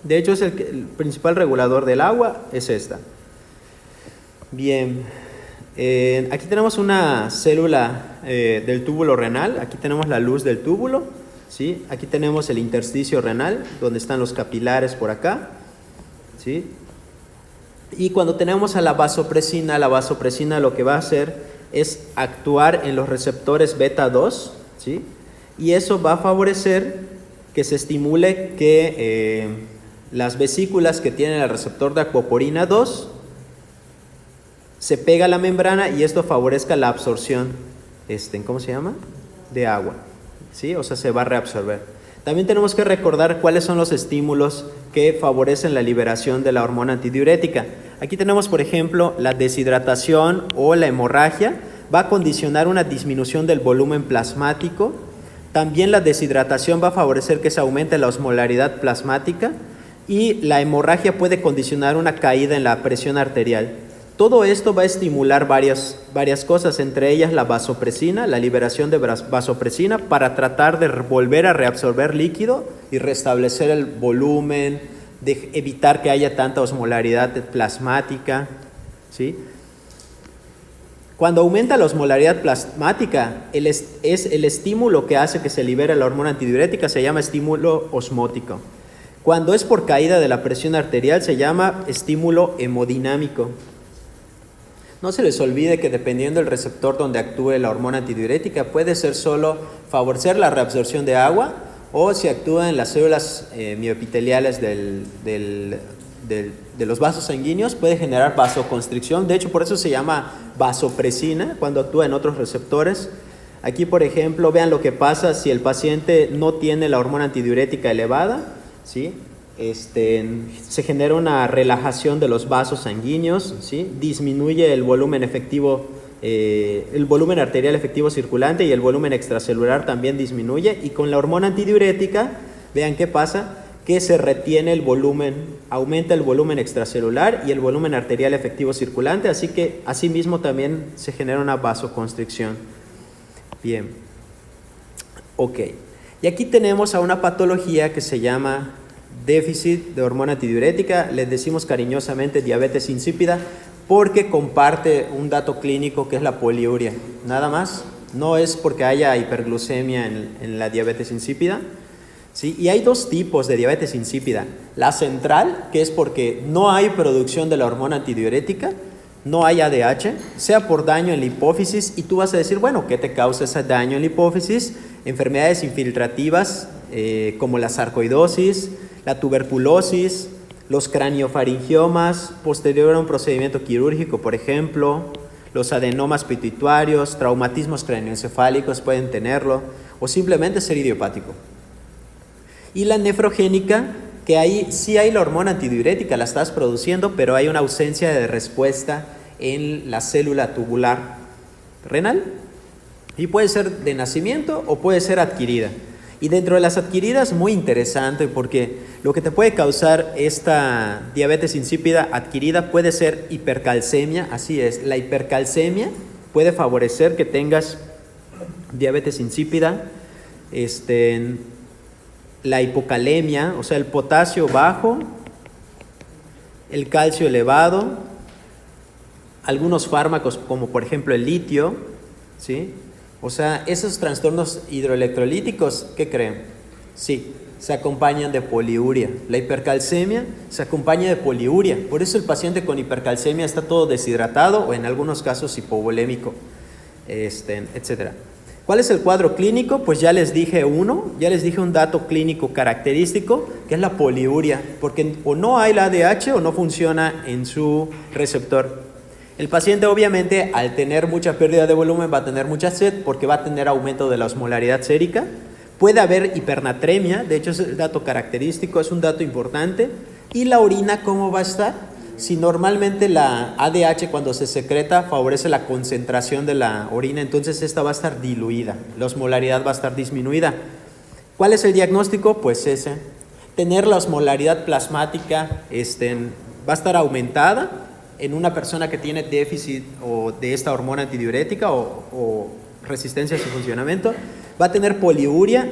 De hecho, el principal regulador del agua es esta. Bien. Aquí tenemos una célula del túbulo renal. Aquí tenemos la luz del túbulo. ¿Sí? Aquí tenemos el intersticio renal, donde están los capilares por acá, ¿sí? Y cuando tenemos a la vasopresina lo que va a hacer es actuar en los receptores beta 2, ¿sí? Y eso va a favorecer que se estimule que las vesículas que tienen el receptor de acuoporina 2 se pega a la membrana y esto favorezca la absorción, ¿cómo se llama? De agua. ¿Sí? O sea, se va a reabsorber. También tenemos que recordar cuáles son los estímulos que favorecen la liberación de la hormona antidiurética. Aquí tenemos, por ejemplo, la deshidratación o la hemorragia. Va a condicionar una disminución del volumen plasmático, También la deshidratación va a favorecer que se aumente la osmolaridad plasmática y la hemorragia puede condicionar una caída en la presión arterial. Todo esto va a estimular varias cosas, entre ellas la vasopresina, la liberación de vasopresina para tratar de volver a reabsorber líquido y restablecer el volumen, de evitar que haya tanta osmolaridad plasmática, ¿sí? Cuando aumenta la osmolaridad plasmática, es el estímulo que hace que se libere la hormona antidiurética, se llama estímulo osmótico. Cuando es por caída de la presión arterial, se llama estímulo hemodinámico. No se les olvide que dependiendo del receptor donde actúe la hormona antidiurética, puede ser solo favorecer la reabsorción de agua o si actúa en las células mioepiteliales de los vasos sanguíneos, puede generar vasoconstricción. De hecho, por eso se llama vasopresina cuando actúa en otros receptores. Aquí, por ejemplo, vean lo que pasa si el paciente no tiene la hormona antidiurética elevada, ¿sí? Se genera una relajación de los vasos sanguíneos, ¿sí? Disminuye el volumen efectivo, el volumen arterial efectivo circulante y el volumen extracelular también disminuye. Y con la hormona antidiurética, vean qué pasa, que se retiene el volumen, aumenta el volumen extracelular y el volumen arterial efectivo circulante, así que asimismo también se genera una vasoconstricción. Bien, ok. Y aquí tenemos a una patología que se llama déficit de hormona antidiurética, les decimos cariñosamente diabetes insípida, porque comparte un dato clínico que es la poliuria, nada más, no es porque haya hiperglucemia en la diabetes insípida, ¿sí? Y hay dos tipos de diabetes insípida, la central, que es porque no hay producción de la hormona antidiurética, no hay ADH, sea por daño en la hipófisis, y tú vas a decir, bueno, ¿qué te causa ese daño en la hipófisis? Enfermedades infiltrativas como la sarcoidosis, la tuberculosis, los craniofaringiomas, posterior a un procedimiento quirúrgico, por ejemplo, los adenomas pituitarios, traumatismos craneoencefálicos pueden tenerlo, o simplemente ser idiopático. Y la nefrogénica, que ahí sí hay la hormona antidiurética, la estás produciendo, pero hay una ausencia de respuesta en la célula tubular renal, y puede ser de nacimiento o puede ser adquirida. Y dentro de las adquiridas, muy interesante, porque lo que te puede causar esta diabetes insípida adquirida puede ser hipercalcemia, así es, la hipercalcemia puede favorecer que tengas diabetes insípida, la hipocalemia, o sea, el potasio bajo, el calcio elevado, algunos fármacos como por ejemplo el litio, ¿sí? O sea, esos trastornos hidroelectrolíticos, ¿qué creen? Sí, se acompañan de poliuria. La hipercalcemia se acompaña de poliuria. Por eso el paciente con hipercalcemia está todo deshidratado o en algunos casos hipovolémico, etc. ¿Cuál es el cuadro clínico? Pues ya les dije un dato clínico característico, que es la poliuria, porque o no hay la ADH o no funciona en su receptor. El paciente obviamente al tener mucha pérdida de volumen va a tener mucha sed porque va a tener aumento de la osmolaridad sérica. Puede haber hipernatremia, de hecho es el dato característico, es un dato importante. ¿Y la orina cómo va a estar? Si normalmente la ADH cuando se secreta favorece la concentración de la orina, entonces esta va a estar diluida, la osmolaridad va a estar disminuida. ¿Cuál es el diagnóstico? Pues ese. Tener la osmolaridad plasmática va a estar aumentada en una persona que tiene déficit o de esta hormona antidiurética o resistencia a su funcionamiento, va a tener poliuria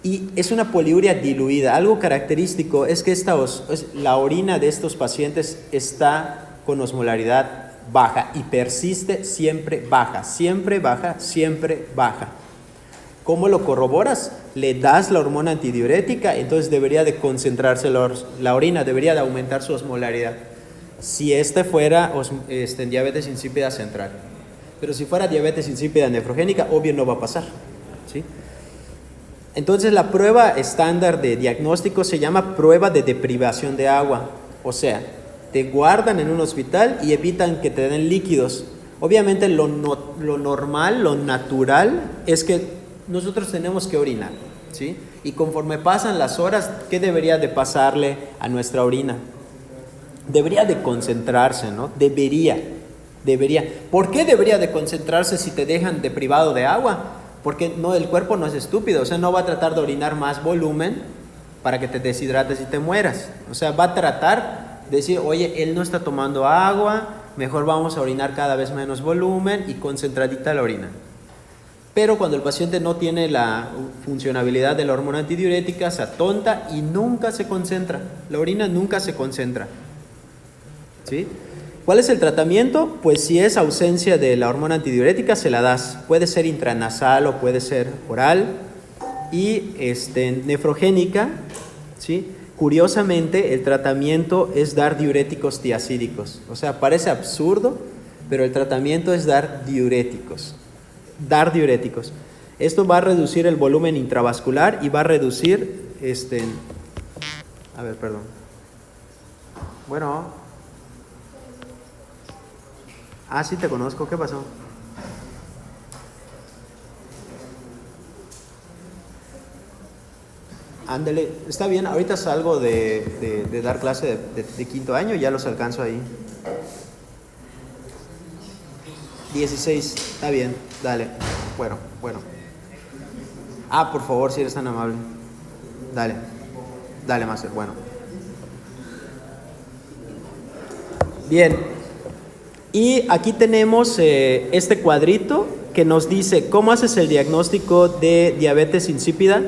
y es una poliuria diluida. Algo característico es que la orina de estos pacientes está con osmolaridad baja y persiste siempre baja, siempre baja, siempre baja. ¿Cómo lo corroboras? Le das la hormona antidiurética, entonces debería de concentrarse la orina, debería de aumentar su osmolaridad. Si fuera diabetes insípida central. Pero si fuera diabetes insípida nefrogénica, obvio no va a pasar, ¿sí? Entonces la prueba estándar de diagnóstico se llama prueba de deprivación de agua. O sea, te guardan en un hospital y evitan que te den líquidos. Obviamente lo normal, lo natural es que nosotros tenemos que orinar, ¿sí? Y conforme pasan las horas, ¿qué debería de pasarle a nuestra orina? Debería de concentrarse, ¿no? Debería. ¿Por qué debería de concentrarse si te dejan deprivado de agua? Porque no, el cuerpo no es estúpido, o sea, no va a tratar de orinar más volumen para que te deshidrates y te mueras. O sea, va a tratar de decir, oye, él no está tomando agua, mejor vamos a orinar cada vez menos volumen y concentradita la orina. Pero cuando el paciente no tiene la funcionabilidad de la hormona antidiurética, se atonta y nunca se concentra. La orina nunca se concentra. ¿Sí? ¿Cuál es el tratamiento? Pues si es ausencia de la hormona antidiurética, se la das. Puede ser intranasal o puede ser oral. Y nefrogénica, ¿sí? Curiosamente, el tratamiento es dar diuréticos tiacídicos. O sea, parece absurdo, pero el tratamiento es dar diuréticos. Dar diuréticos. Esto va a reducir el volumen intravascular y va a reducir Bueno. Sí te conozco. ¿Qué pasó? Ándale, está bien. Ahorita salgo de dar clase de quinto año, ya los alcanzo ahí. 16, está bien, dale. Bueno. Por favor, si eres tan amable. Dale, Master, bueno. Bien. Y aquí tenemos este cuadrito que nos dice cómo haces el diagnóstico de diabetes insípida.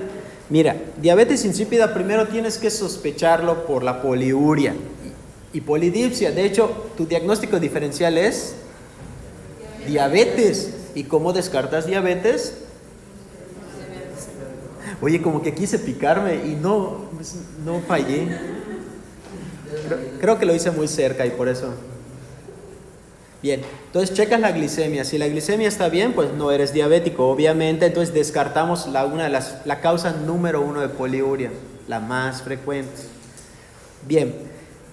Mira, diabetes insípida primero tienes que sospecharlo por la poliuria y polidipsia. De hecho, tu diagnóstico diferencial es diabetes. ¿Y cómo descartas diabetes? Oye, como que quise picarme y no fallé. Creo que lo hice muy cerca y por eso. Bien, entonces checas la glicemia. Si la glicemia está bien, pues no eres diabético, obviamente. Entonces descartamos la causa número 1 de poliuria, la más frecuente. Bien,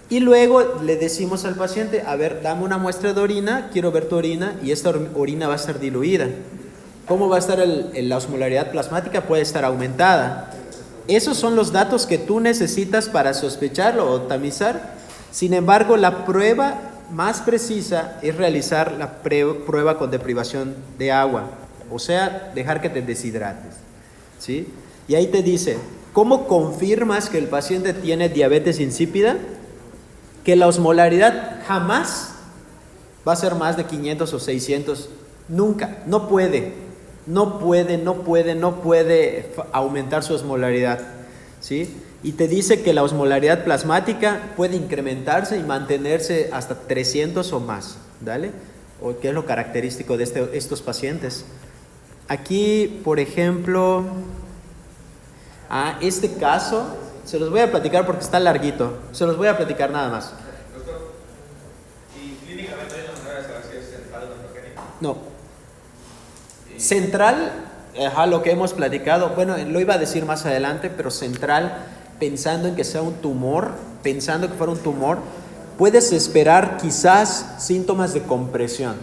y luego le decimos al paciente, a ver, dame una muestra de orina, quiero ver tu orina, y esta orina va a estar diluida. ¿Cómo va a estar la osmolaridad plasmática? Puede estar aumentada. Esos son los datos que tú necesitas para sospecharlo o tamizar. Sin embargo, la prueba más precisa es realizar la prueba con deprivación de agua, o sea, dejar que te deshidrates, ¿sí? Y ahí te dice, ¿cómo confirmas que el paciente tiene diabetes insípida? Que la osmolaridad jamás va a ser más de 500 o 600, nunca, no puede aumentar su osmolaridad, ¿sí? Y te dice que la osmolaridad plasmática puede incrementarse y mantenerse hasta 300 o más, ¿vale? O qué es lo característico de estos pacientes. Aquí, por ejemplo, este caso, se los voy a platicar porque está larguito, se los voy a platicar nada más. Doctor, ¿y clínicamente hay una manera de saber si es central o endogénico? No. Central, lo que hemos platicado, bueno, lo iba a decir más adelante, pero central, pensando en que sea un tumor, pensando que fuera un tumor, puedes esperar quizás síntomas de compresión.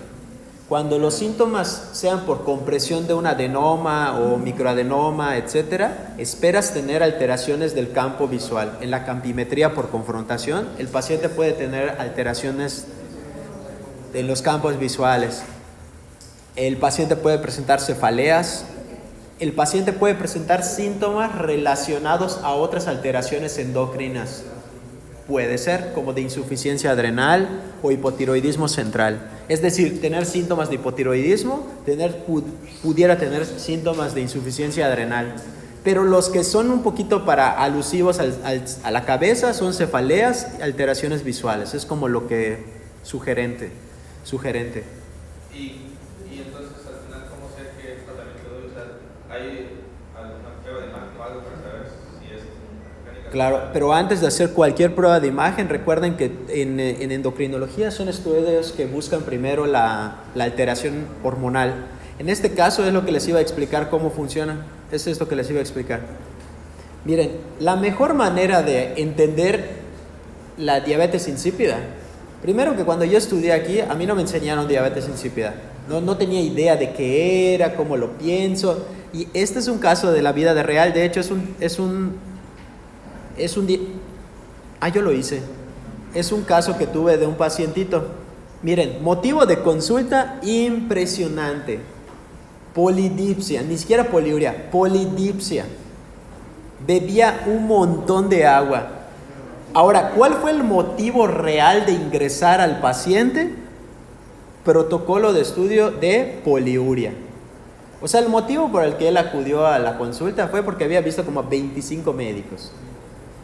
Cuando los síntomas sean por compresión de un adenoma o microadenoma, etcétera, esperas tener alteraciones del campo visual. En la campimetría por confrontación, el paciente puede tener alteraciones en los campos visuales. El paciente puede presentar cefaleas. El paciente puede presentar síntomas relacionados a otras alteraciones endocrinas. Puede ser como de insuficiencia adrenal o hipotiroidismo central. Es decir, tener síntomas de hipotiroidismo, pudiera tener síntomas de insuficiencia adrenal. Pero los que son un poquito alusivos a la cabeza son cefaleas y alteraciones visuales. Es como lo que sugerente. Y entonces al final, ¿cómo sé qué tratamiento doy? O sea, ¿hay alguna prueba de imagen o algo para saber si es endogénica? Claro, pero antes de hacer cualquier prueba de imagen, recuerden que en endocrinología son estudios que buscan primero la alteración hormonal. En este caso es lo que les iba a explicar cómo funciona. Es esto que les iba a explicar. Miren, la mejor manera de entender la diabetes insípida, primero que cuando yo estudié aquí, a mí no me enseñaron diabetes insípida. No tenía idea de qué era, cómo lo pienso. Y este es un caso de la vida de real. De hecho, yo lo hice. Es un caso que tuve de un pacientito. Miren, motivo de consulta impresionante. polidipsia, ni siquiera poliuria, polidipsia. Bebía un montón de agua. Ahora, ¿cuál fue el motivo real de ingresar al paciente? Protocolo de estudio de poliuria. O sea, el motivo por el que él acudió a la consulta fue porque había visto como a 25 médicos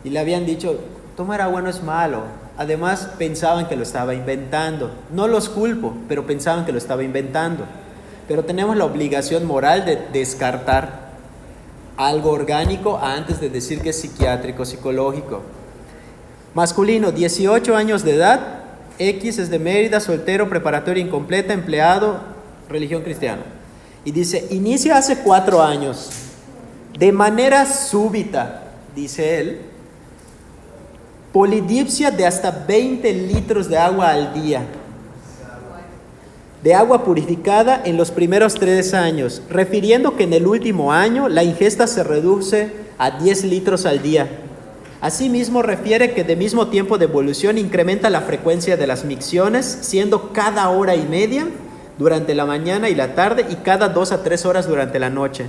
y le habían dicho, tomar agua no es malo. Además, pensaban que lo estaba inventando. No los culpo, pero pensaban que lo estaba inventando. Pero tenemos la obligación moral de descartar algo orgánico antes de decir que es psiquiátrico, psicológico. Masculino, 18 años de edad, X es de Mérida, soltero, preparatoria incompleta, empleado, religión cristiana. Y dice, inicia hace 4 años, de manera súbita, dice él, polidipsia de hasta 20 litros de agua al día. De agua purificada en los primeros 3 años, refiriendo que en el último año la ingesta se reduce a 10 litros al día. Asimismo, refiere que de mismo tiempo de evolución incrementa la frecuencia de las micciones, siendo cada hora y media durante la mañana y la tarde y cada 2 a 3 horas durante la noche.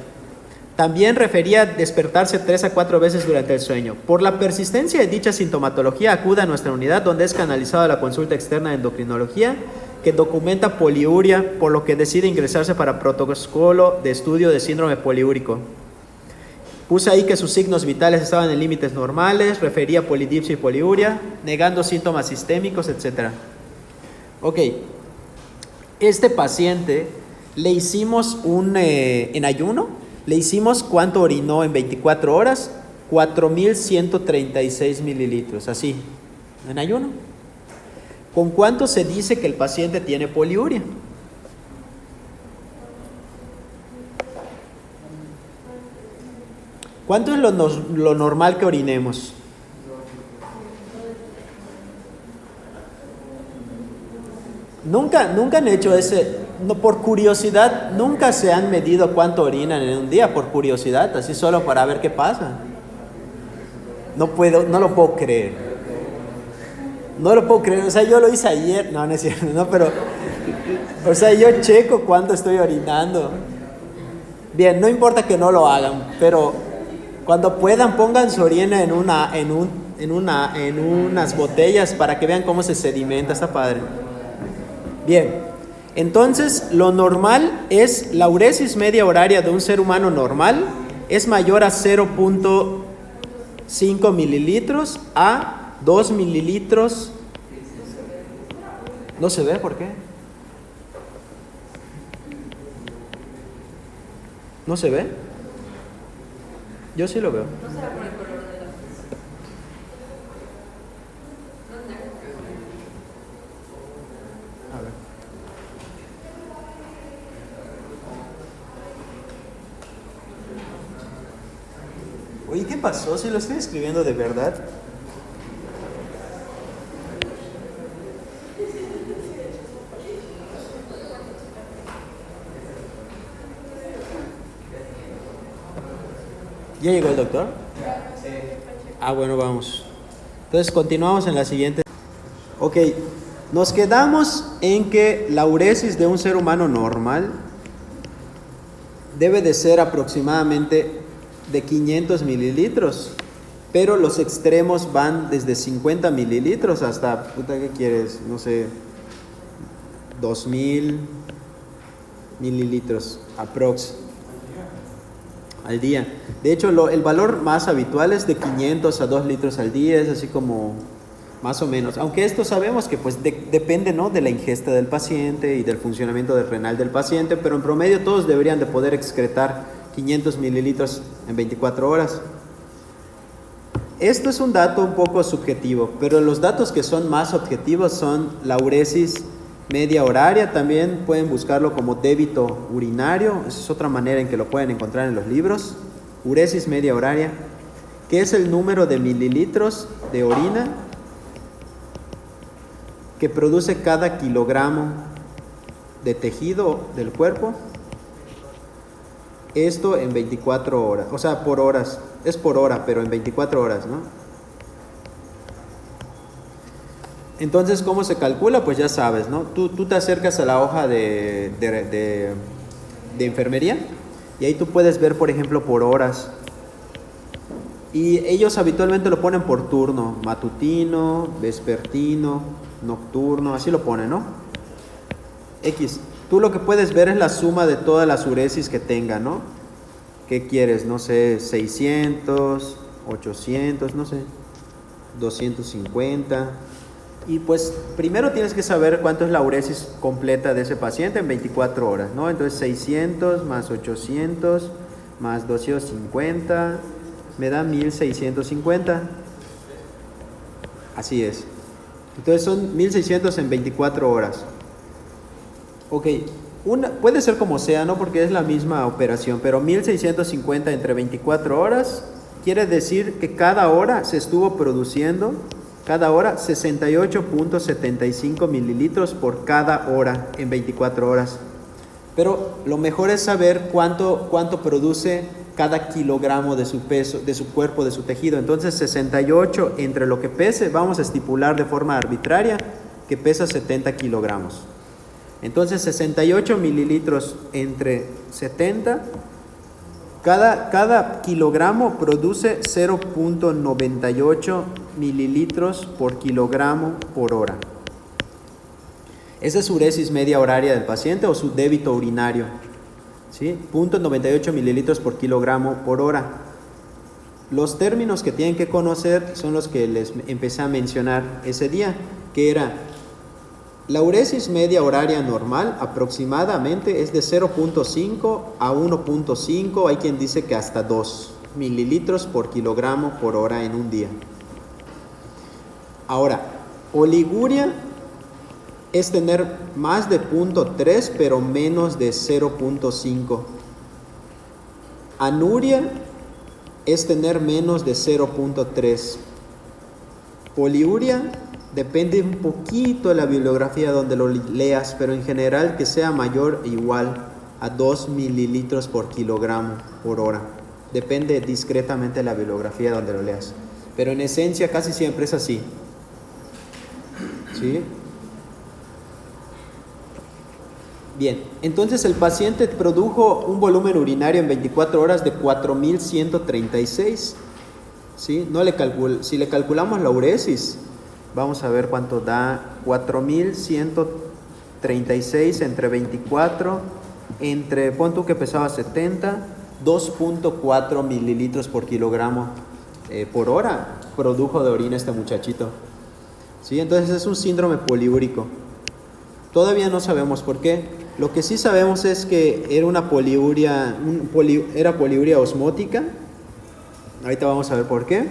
También refería despertarse 3 a 4 veces durante el sueño. Por la persistencia de dicha sintomatología, acuda a nuestra unidad donde es canalizada la consulta externa de endocrinología que documenta poliuria, por lo que decide ingresarse para protocolo de estudio de síndrome poliúrico. Puse ahí que sus signos vitales estaban en límites normales, refería polidipsia y poliuria, negando síntomas sistémicos, etc. Ok, este paciente le hicimos en ayuno, le hicimos cuánto orinó en 24 horas, 4.136 mililitros, así, en ayuno. ¿Con cuánto se dice que el paciente tiene poliuria? ¿Cuánto es lo normal que orinemos? Nunca han hecho no, por curiosidad, nunca se han medido cuánto orinan en un día, por curiosidad, así solo para ver qué pasa. No lo puedo creer. No lo puedo creer, o sea, yo lo hice ayer, no es cierto, no, pero, o sea, yo checo cuánto estoy orinando. Bien, no importa que no lo hagan, pero cuando puedan pongan su orina en unas botellas para que vean cómo se sedimenta, está padre. Bien, entonces lo normal es la uresis media horaria de un ser humano normal es mayor a 0.5 mililitros a 2 mililitros. ¿No se ve? ¿Por qué? ¿No se ve? Yo sí lo veo. No será por el color de la A ver. Oye, ¿qué pasó? Si lo estoy escribiendo de verdad. ¿Ya llegó el doctor? Ah, bueno, vamos. Entonces continuamos en la siguiente. Ok, nos quedamos en que la uresis de un ser humano normal debe de ser aproximadamente de 500 mililitros, pero los extremos van desde 50 mililitros hasta, ¿qué quieres? No sé, 2000 mililitros aprox al día. De hecho, el valor más habitual es de 500 a 2 litros al día, es así como más o menos. Aunque esto sabemos que pues depende, ¿no?, de la ingesta del paciente y del funcionamiento renal del paciente, pero en promedio todos deberían de poder excretar 500 mililitros en 24 horas. Esto es un dato un poco subjetivo, pero los datos que son más objetivos son la uresis media horaria, también pueden buscarlo como débito urinario, esa es otra manera en que lo pueden encontrar en los libros, uresis media horaria, que es el número de mililitros de orina que produce cada kilogramo de tejido del cuerpo, esto en 24 horas, o sea, por horas, es por hora, pero en 24 horas, ¿no? Entonces, ¿cómo se calcula? Pues ya sabes, ¿no? Tú te acercas a la hoja de de enfermería. Y ahí tú puedes ver, por ejemplo, por horas. Y ellos habitualmente lo ponen por turno, matutino, vespertino, nocturno, así lo ponen, ¿no? X. Tú lo que puedes ver es la suma de todas las uresis que tenga, ¿no? ¿Qué quieres? No sé, 600, 800, no sé, 250. Y pues primero tienes que saber cuánto es la uresis completa de ese paciente en 24 horas, ¿no? Entonces 600 más 800 más 250 me da 1650. Así es. Entonces son 1600 en 24 horas. Ok, puede ser como sea, ¿no? Porque es la misma operación, pero 1650 entre 24 horas quiere decir que cada hora se estuvo produciendo, cada hora 68.75 mililitros por cada hora en 24 horas. Pero lo mejor es saber cuánto produce cada kilogramo de su peso, de su cuerpo, de su tejido. Entonces 68 entre lo que pese, vamos a estipular de forma arbitraria que pesa 70 kilogramos. Entonces 68 mililitros entre 70, cada kilogramo produce 0.98 mililitros por kilogramo por hora. Esa es su uresis media horaria del paciente o su débito urinario, ¿sí? 0.98 mililitros por kilogramo por hora. Los términos que tienen que conocer son los que les empecé a mencionar ese día, que era la uresis media horaria normal aproximadamente es de 0.5 a 1.5, hay quien dice que hasta 2 mililitros por kilogramo por hora en un día. Ahora, oliguria es tener más de 0.3 pero menos de 0.5. Anuria es tener menos de 0.3. Poliuria depende un poquito de la bibliografía donde lo leas, pero en general que sea mayor o igual a 2 mililitros por kilogramo por hora. Depende discretamente de la bibliografía donde lo leas. Pero en esencia casi siempre es así. ¿Sí? Bien, entonces el paciente produjo un volumen urinario en 24 horas de 4136. ¿Sí? Si le calculamos la uresis, vamos a ver cuánto da. 4136 entre 24, pon tú que pesaba 70, 2.4 mililitros por kilogramo por hora produjo de orina este muchachito. ¿Sí? Entonces es un síndrome poliúrico. Todavía no sabemos por qué. Lo que sí sabemos es que era una poliuria, era poliuria osmótica. Ahorita vamos a ver por qué.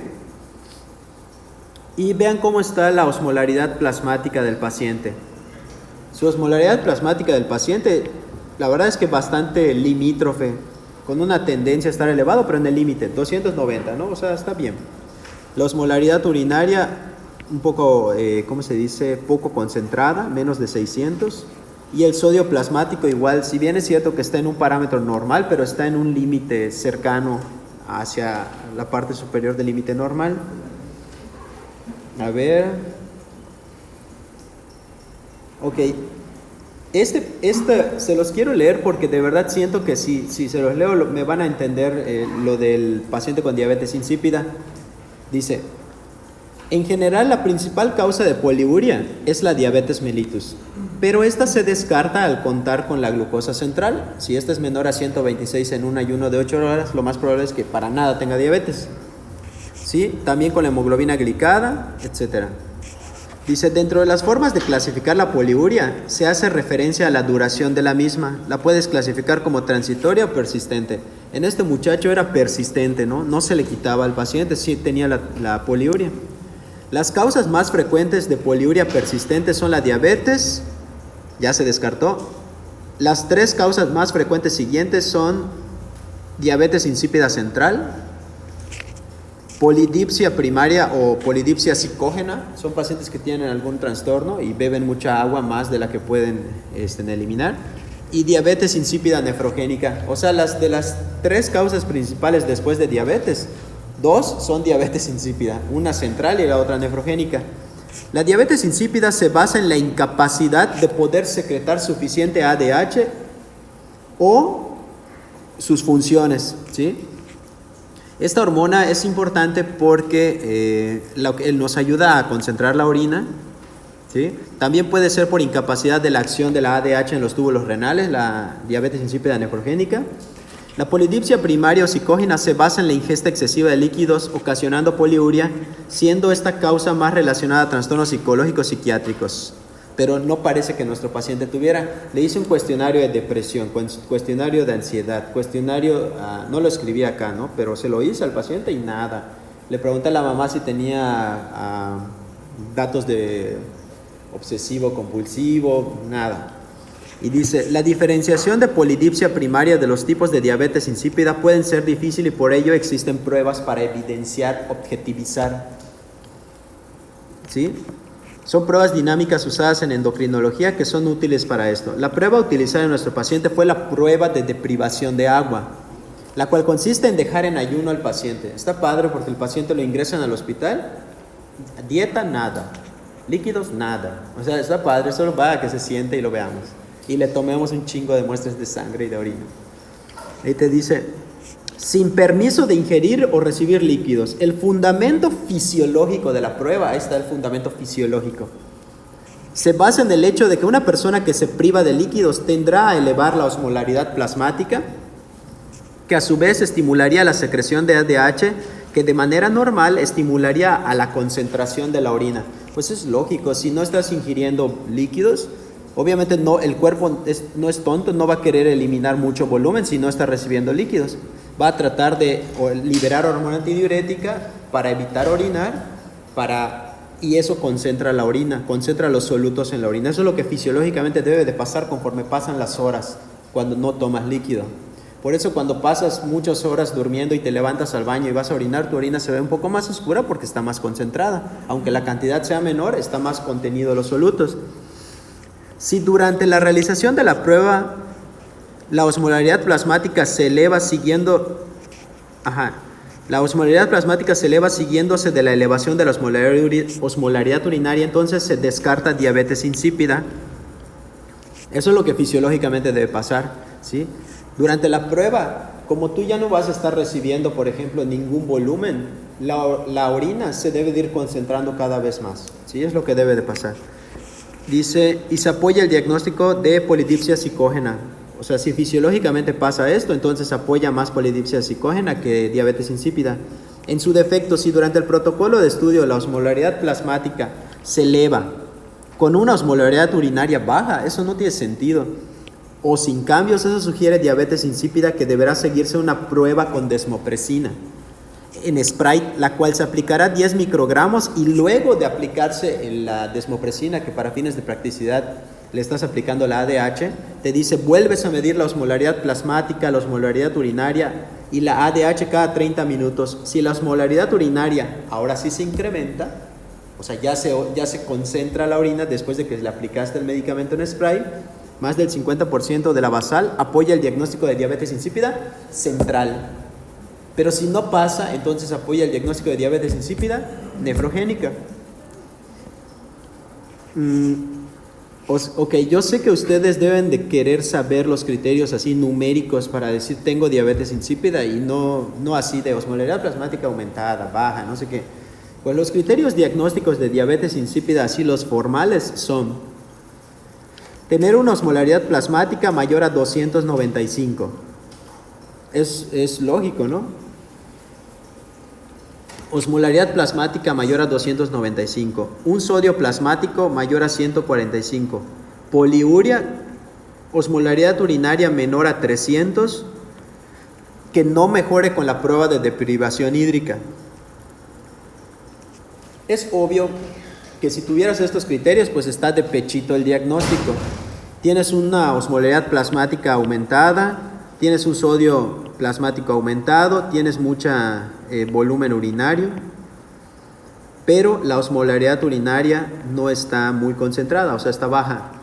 Y vean cómo está la osmolaridad plasmática del paciente. Su osmolaridad plasmática del paciente, la verdad es que bastante limítrofe, con una tendencia a estar elevado, pero en el límite, 290, ¿no? O sea, está bien. La osmolaridad urinaria, un poco, ¿cómo se dice? Poco concentrada, menos de 600. Y el sodio plasmático igual, si bien es cierto que está en un parámetro normal, pero está en un límite cercano hacia la parte superior del límite normal. A ver. Ok. Se los quiero leer porque de verdad siento que si se los leo me van a entender lo del paciente con diabetes insípida. Dice: en general la principal causa de poliuria es la diabetes mellitus, pero esta se descarta al contar con la glucosa central. Si esta es menor a 126 en un ayuno de 8 horas, lo más probable es que para nada tenga diabetes. ¿Sí? También con la hemoglobina glicada, etc. Dice, dentro de las formas de clasificar la poliuria, se hace referencia a la duración de la misma. La puedes clasificar como transitoria o persistente. En este muchacho era persistente, ¿no? No se le quitaba al paciente, sí tenía la poliuria. Las causas más frecuentes de poliuria persistente son la diabetes, ya se descartó. Las 3 causas más frecuentes siguientes son diabetes insípida central, polidipsia primaria o polidipsia psicógena, son pacientes que tienen algún trastorno y beben mucha agua más de la que pueden eliminar, y diabetes insípida nefrogénica. O sea, de las 3 causas principales después de diabetes, 2 son diabetes insípida, una central y la otra nefrogénica. La diabetes insípida se basa en la incapacidad de poder secretar suficiente ADH o sus funciones, ¿sí? Esta hormona es importante porque nos ayuda a concentrar la orina, ¿sí? También puede ser por incapacidad de la acción de la ADH en los túbulos renales, la diabetes insípida nefrogénica. La polidipsia primaria o psicógena se basa en la ingesta excesiva de líquidos, ocasionando poliuria, siendo esta causa más relacionada a trastornos psicológicos psiquiátricos. Pero no parece que nuestro paciente tuviera. Le hice un cuestionario de depresión, cuestionario de ansiedad, cuestionario, no lo escribí acá, ¿no? Pero se lo hice al paciente y nada. Le pregunté a la mamá si tenía datos de obsesivo compulsivo, nada. Y dice, la diferenciación de polidipsia primaria de los tipos de diabetes insípida pueden ser difícil y por ello existen pruebas para evidenciar, objetivizar. ¿Sí? Son pruebas dinámicas usadas en endocrinología que son útiles para esto. La prueba utilizada en nuestro paciente fue la prueba de deprivación de agua, la cual consiste en dejar en ayuno al paciente. Está padre porque el paciente lo ingresan al hospital, dieta nada, líquidos nada. O sea, está padre, solo para que se siente y lo veamos. Y le tomemos un chingo de muestras de sangre y de orina. Ahí te dice, sin permiso de ingerir o recibir líquidos. El fundamento fisiológico de la prueba, ahí está el fundamento fisiológico, se basa en el hecho de que una persona que se priva de líquidos tendrá a elevar la osmolaridad plasmática, que a su vez estimularía la secreción de ADH, que de manera normal estimularía a la concentración de la orina. Pues es lógico, si no estás ingiriendo líquidos, obviamente no, el cuerpo no es tonto, no va a querer eliminar mucho volumen si no está recibiendo líquidos. Va a tratar de liberar hormona antidiurética para evitar orinar, y eso concentra la orina, concentra los solutos en la orina. Eso es lo que fisiológicamente debe de pasar conforme pasan las horas cuando no tomas líquido. Por eso cuando pasas muchas horas durmiendo y te levantas al baño y vas a orinar, tu orina se ve un poco más oscura porque está más concentrada. Aunque la cantidad sea menor, está más contenido los solutos. Si durante la realización de la prueba la osmolaridad plasmática se eleva siguiéndose de la elevación de la osmolaridad urinaria, entonces se descarta diabetes insípida. Eso es lo que fisiológicamente debe pasar, ¿sí? Durante la prueba, como tú ya no vas a estar recibiendo, por ejemplo, ningún volumen, la orina se debe de ir concentrando cada vez más, ¿sí? Es lo que debe de pasar. Dice, y se apoya el diagnóstico de polidipsia psicógena. O sea, si fisiológicamente pasa esto, entonces apoya más polidipsia psicógena que diabetes insípida. En su defecto, si durante el protocolo de estudio la osmolaridad plasmática se eleva con una osmolaridad urinaria baja, eso no tiene sentido. O sin cambios, eso sugiere diabetes insípida que deberá seguirse una prueba con desmopresina en Sprite, la cual se aplicará 10 microgramos y luego de aplicarse en la desmopresina, que para fines de practicidad le estás aplicando la ADH, te dice vuelves a medir la osmolaridad plasmática, la osmolaridad urinaria y la ADH cada 30 minutos. Si la osmolaridad urinaria ahora sí se incrementa, o sea, ya se concentra la orina después de que le aplicaste el medicamento en Sprite, más del 50% de la basal, apoya el diagnóstico de diabetes insípida central. Pero si no pasa, entonces apoya el diagnóstico de diabetes insípida nefrogénica. Ok, yo sé que ustedes deben de querer saber los criterios así numéricos para decir tengo diabetes insípida y no así de osmolaridad plasmática aumentada, baja, no sé qué. Pues los criterios diagnósticos de diabetes insípida, así los formales, son tener una osmolaridad plasmática mayor a 295. Es lógico, ¿no? Osmolaridad plasmática mayor a 295. Un sodio plasmático mayor a 145. Poliuria, osmolaridad urinaria menor a 300. Que no mejore con la prueba de deprivación hídrica. Es obvio que si tuvieras estos criterios, pues está de pechito el diagnóstico. Tienes una osmolaridad plasmática aumentada, tienes un sodio plasmático aumentado, tienes mucha volumen urinario, pero la osmolaridad urinaria no está muy concentrada, o sea, está baja.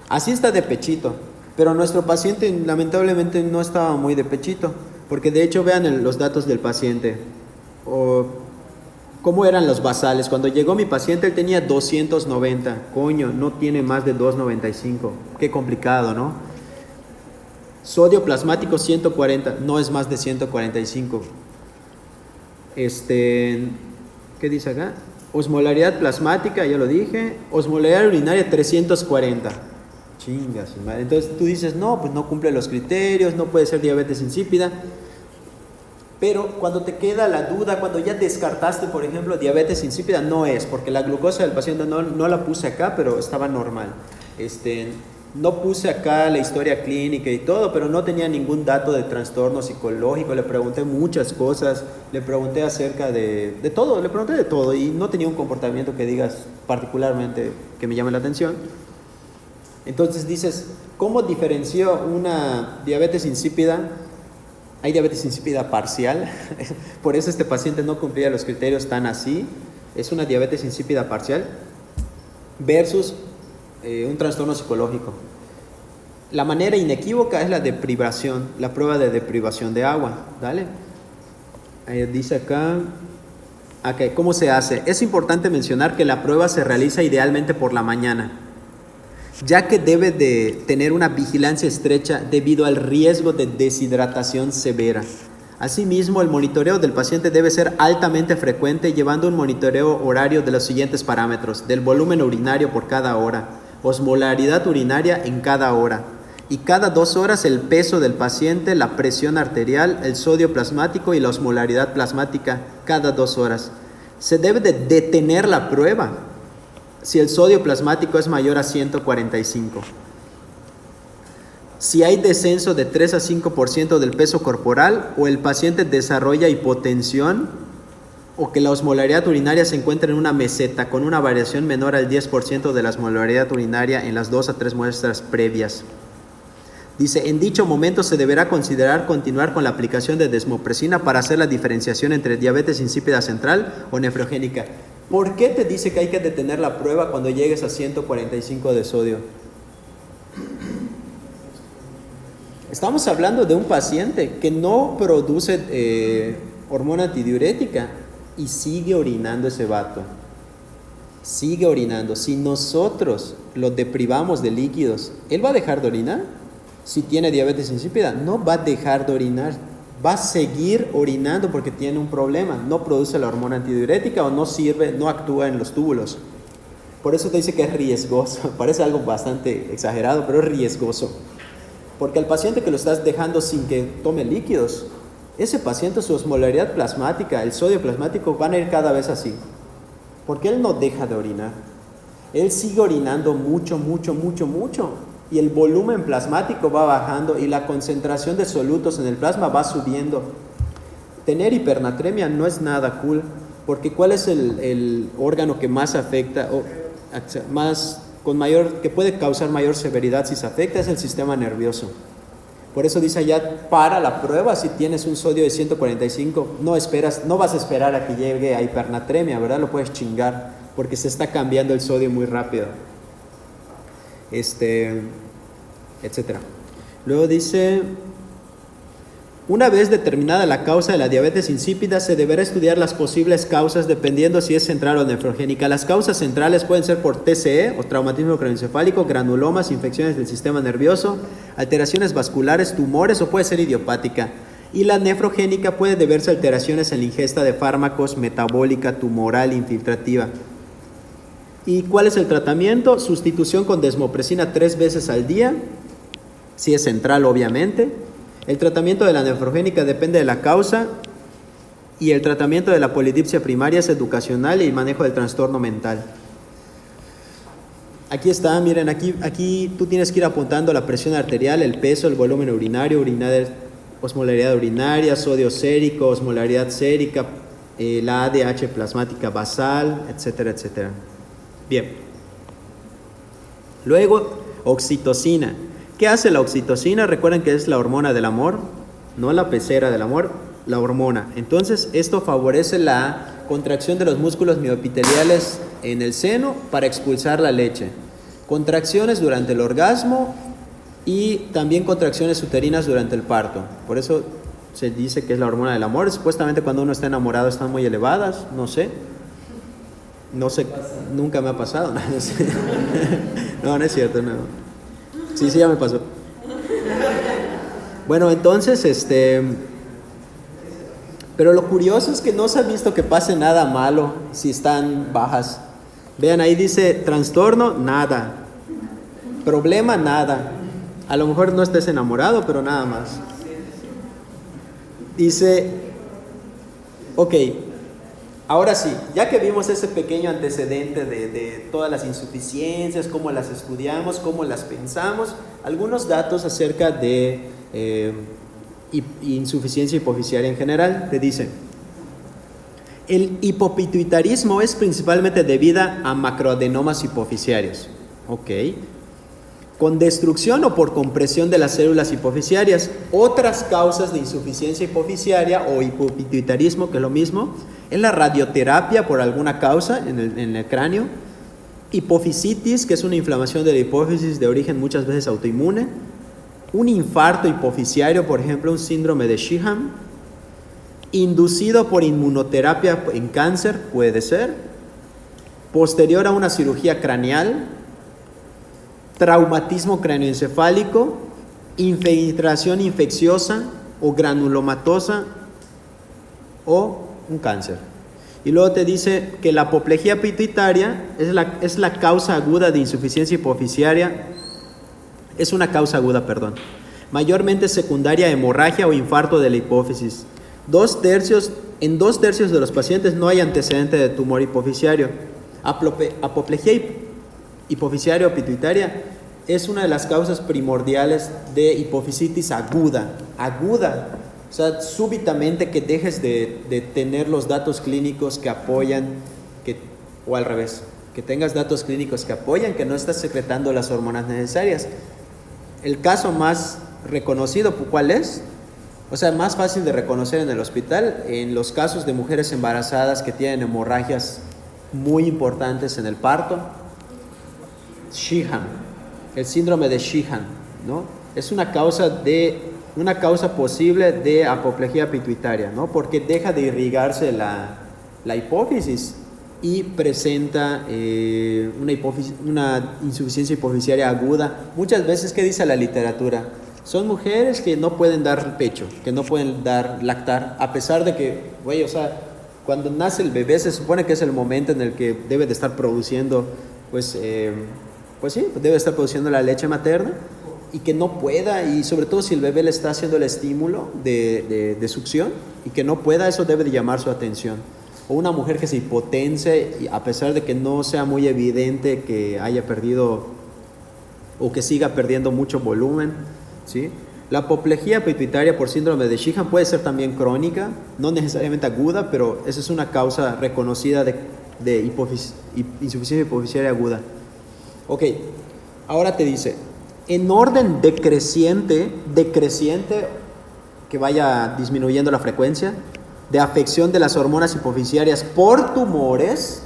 Así está de pechito, pero nuestro paciente lamentablemente no estaba muy de pechito, porque de hecho vean los datos del paciente, cómo eran los basales. Cuando llegó mi paciente él tenía 290, coño, no tiene más de 295, qué complicado, ¿no? Sodio plasmático 140, no es más de 145. ¿Qué dice acá? Osmolaridad plasmática, ya lo dije. Osmolaridad urinaria 340. Chingas, madre. Entonces tú dices, no, pues no cumple los criterios, no puede ser diabetes insípida. Pero cuando te queda la duda, cuando ya descartaste, por ejemplo, diabetes insípida, no es, porque la glucosa del paciente no la puse acá, pero estaba normal. No puse acá la historia clínica y todo, pero no tenía ningún dato de trastorno psicológico. Le pregunté muchas cosas, le pregunté acerca de todo, le pregunté de todo y no tenía un comportamiento que digas particularmente que me llame la atención. Entonces dices, ¿cómo diferenció una diabetes insípida? Hay diabetes insípida parcial, por eso este paciente no cumplía los criterios tan así. Es una diabetes insípida parcial versus un trastorno psicológico. La manera inequívoca es la deprivación, la prueba de deprivación de agua. ¿Dale? Dice acá, ¿cómo se hace? Es importante mencionar que la prueba se realiza idealmente por la mañana, ya que debe de tener una vigilancia estrecha debido al riesgo de deshidratación severa. Asimismo, el monitoreo del paciente debe ser altamente frecuente, llevando un monitoreo horario de los siguientes parámetros: del volumen urinario por cada hora, osmolaridad urinaria en cada hora, y cada 2 horas el peso del paciente, la presión arterial, el sodio plasmático y la osmolaridad plasmática cada 2 horas. Se debe de detener la prueba si el sodio plasmático es mayor a 145. Si hay descenso de 3 a 5% del peso corporal, o el paciente desarrolla hipotensión, o que la osmolaridad urinaria se encuentra en una meseta con una variación menor al 10% de la osmolaridad urinaria en las 2 a 3 muestras previas. Dice, en dicho momento se deberá considerar continuar con la aplicación de desmopresina para hacer la diferenciación entre diabetes insípida central o nefrogénica. ¿Por qué te dice que hay que detener la prueba cuando llegues a 145 de sodio? Estamos hablando de un paciente que no produce hormona antidiurética y sigue orinando ese vato. Sigue orinando. Si nosotros lo deprivamos de líquidos, ¿él va a dejar de orinar? Si tiene diabetes insípida, no va a dejar de orinar. Va a seguir orinando porque tiene un problema. No produce la hormona antidiurética o no sirve, no actúa en los túbulos. Por eso te dice que es riesgoso. Parece algo bastante exagerado, pero es riesgoso. Porque al paciente que lo estás dejando sin que tome líquidos, ese paciente, su osmolaridad plasmática, el sodio plasmático van a ir cada vez así. Porque él no deja de orinar. Él sigue orinando mucho. Y el volumen plasmático va bajando y la concentración de solutos en el plasma va subiendo. Tener hipernatremia no es nada cool, porque ¿cuál es el órgano que más afecta, o que puede causar mayor severidad si se afecta? Es el sistema nervioso. Por eso dice allá, para la prueba si tienes un sodio de 145, no vas a esperar a que llegue a hipernatremia, ¿verdad? Lo puedes chingar, porque se está cambiando el sodio muy rápido. Etcétera. Luego dice, una vez determinada la causa de la diabetes insípida, se deberá estudiar las posibles causas dependiendo si es central o nefrogénica. Las causas centrales pueden ser por TCE o traumatismo craneoencefálico, granulomas, infecciones del sistema nervioso, alteraciones vasculares, tumores, o puede ser idiopática. Y la nefrogénica puede deberse a alteraciones en la ingesta de fármacos, metabólica, tumoral, infiltrativa. ¿Y cuál es el tratamiento? Sustitución con desmopresina 3 veces al día, si es central obviamente. El tratamiento de la nefrogénica depende de la causa, y el tratamiento de la polidipsia primaria es educacional y manejo del trastorno mental. Aquí está, miren, aquí tú tienes que ir apuntando la presión arterial, el peso, el volumen urinario, osmolaridad urinaria, sodio sérico, osmolaridad sérica, la ADH plasmática basal, etcétera, etcétera. Bien. Luego, oxitocina. ¿Qué hace la oxitocina? Recuerden que es la hormona del amor, no la pecera del amor, la hormona. Entonces, esto favorece la contracción de los músculos mioepiteliales en el seno para expulsar la leche. Contracciones durante el orgasmo y también contracciones uterinas durante el parto. Por eso se dice que es la hormona del amor. Supuestamente cuando uno está enamorado están muy elevadas, no sé, nunca me ha pasado. No es cierto, no. Sí, ya me pasó. Bueno, entonces, pero lo curioso es que no se ha visto que pase nada malo si están bajas. Vean, ahí dice trastorno, nada. Problema, nada. A lo mejor no estés enamorado, pero nada más. Dice, ok, ahora sí, ya que vimos ese pequeño antecedente de todas las insuficiencias, cómo las estudiamos, cómo las pensamos, algunos datos acerca de insuficiencia hipoficiaria en general. Te dicen, el hipopituitarismo es principalmente debida a macroadenomas hipoficiarios, ok, con destrucción o por compresión de las células hipoficiarias. Otras causas de insuficiencia hipoficiaria o hipopituitarismo, que es lo mismo, es la radioterapia por alguna causa en el cráneo, hipofisitis, que es una inflamación de la hipófisis de origen muchas veces autoinmune, un infarto hipoficiario, por ejemplo, un síndrome de Sheehan, inducido por inmunoterapia en cáncer, puede ser, posterior a una cirugía craneal, traumatismo cráneoencefálico, infiltración infecciosa o granulomatosa o un cáncer. Y luego te dice que la apoplejía pituitaria es la causa aguda de insuficiencia hipoficiaria, es una causa aguda, mayormente secundaria a hemorragia o infarto de la hipófisis. En 2/3 de los pacientes no hay antecedente de tumor hipoficiario. Apoplejía hipoficiaria o pituitaria es una de las causas primordiales de hipofisitis aguda, o sea, súbitamente que dejes de tener los datos clínicos que apoyan, o al revés, que tengas datos clínicos que apoyan que no estás secretando las hormonas necesarias. El caso más reconocido, ¿cuál es? O sea, más fácil de reconocer en el hospital, en los casos de mujeres embarazadas que tienen hemorragias muy importantes en el parto. Sheehan, el síndrome de Sheehan, ¿no? Es una causa posible de apoplejía pituitaria, ¿no? Porque deja de irrigarse la hipófisis y presenta una insuficiencia hipoficiaria aguda. Muchas veces, ¿qué dice la literatura? Son mujeres que no pueden dar pecho, que no pueden lactar, a pesar de que, o sea, cuando nace el bebé se supone que es el momento en el que debe de estar produciendo, debe estar produciendo la leche materna, y que no pueda, y sobre todo si el bebé le está haciendo el estímulo de succión, y que no pueda, eso debe de llamar su atención. O una mujer que se hipotense, y a pesar de que no sea muy evidente que haya perdido o que siga perdiendo mucho volumen, ¿sí? La apoplejía pituitaria por síndrome de Sheehan puede ser también crónica, no necesariamente aguda, pero esa es una causa reconocida de insuficiencia hipoficiaria aguda. Ok, ahora te dice, en orden decreciente, que vaya disminuyendo la frecuencia de afección de las hormonas hipoficiarias por tumores,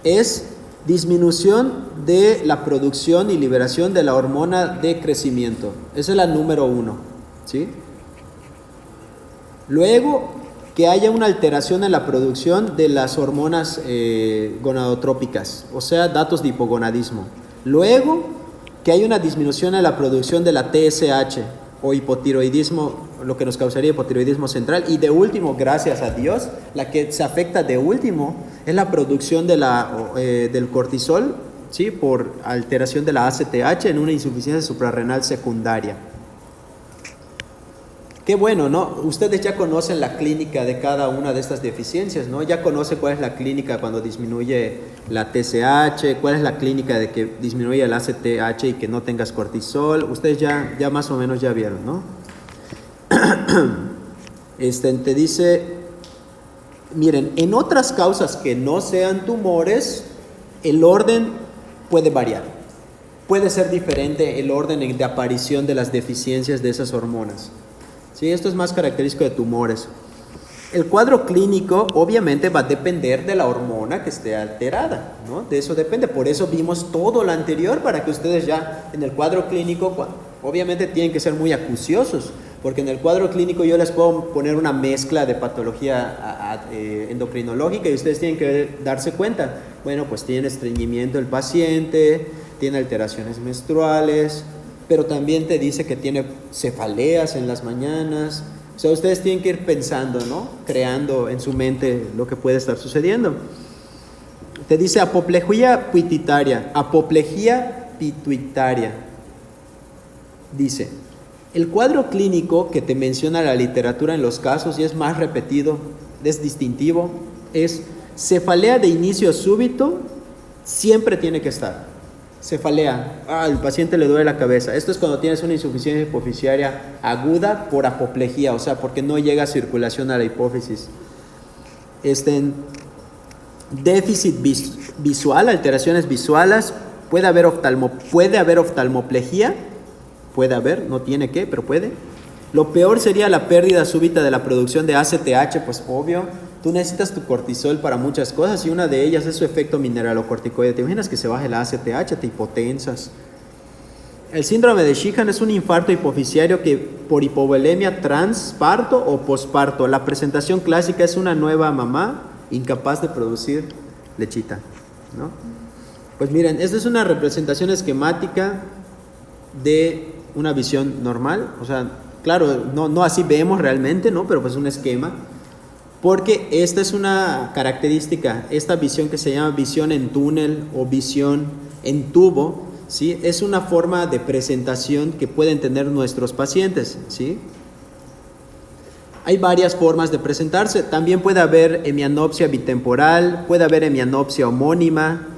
es disminución de la producción y liberación de la hormona de crecimiento. Esa es la número 1, ¿sí? Luego, que haya una alteración en la producción de las hormonas gonadotrópicas, o sea, datos de hipogonadismo. Luego, que haya una disminución en la producción de la TSH o hipotiroidismo, lo que nos causaría hipotiroidismo central. Y de último, gracias a Dios, la que se afecta de último es la producción del cortisol, ¿sí? Por alteración de la ACTH en una insuficiencia suprarrenal secundaria. Qué bueno, ¿no? Ustedes ya conocen la clínica de cada una de estas deficiencias, ¿no? Ya conocen cuál es la clínica cuando disminuye la TSH, cuál es la clínica de que disminuye el ACTH y que no tengas cortisol. Ustedes ya más o menos ya vieron, ¿no? Te dice, miren, en otras causas que no sean tumores, el orden puede variar. Puede ser diferente el orden de aparición de las deficiencias de esas hormonas. Sí, esto es más característico de tumores. El cuadro clínico obviamente va a depender de la hormona que esté alterada, ¿no? De eso depende. Por eso vimos todo lo anterior para que ustedes ya en el cuadro clínico, obviamente tienen que ser muy acuciosos, porque en el cuadro clínico yo les puedo poner una mezcla de patología endocrinológica y ustedes tienen que darse cuenta. Bueno, pues tiene estreñimiento el paciente, tiene alteraciones menstruales, pero también te dice que tiene cefaleas en las mañanas. O sea, ustedes tienen que ir pensando, ¿no? Creando en su mente lo que puede estar sucediendo. Te dice apoplejía pituitaria. Apoplejía pituitaria. Dice, el cuadro clínico que te menciona la literatura en los casos, y es más repetido, es distintivo, es cefalea de inicio súbito, siempre tiene que estar. Cefalea, al paciente le duele la cabeza. Esto es cuando tienes una insuficiencia hipoficiaria aguda por apoplejía, o sea, porque no llega circulación a la hipófisis. Déficit visual, alteraciones visuales, puede haber oftalmoplejía, puede haber, no tiene que, pero puede. Lo peor sería la pérdida súbita de la producción de ACTH, pues obvio. Tú necesitas tu cortisol para muchas cosas y una de ellas es su efecto mineralocorticoide. ¿Te imaginas que se baje la ACTH? Te hipotensas. El síndrome de Sheehan es un infarto hipoficiario que por hipovolemia transparto o posparto. La presentación clásica es una nueva mamá incapaz de producir lechita, ¿no? Pues miren, esta es una representación esquemática de una visión normal. O sea, claro, no así vemos realmente, ¿no? Pero pues un esquema. Porque esta es una característica, esta visión que se llama visión en túnel o visión en tubo, ¿sí? Es una forma de presentación que pueden tener nuestros pacientes, ¿sí? Hay varias formas de presentarse. También puede haber hemianopsia bitemporal, puede haber hemianopsia homónima,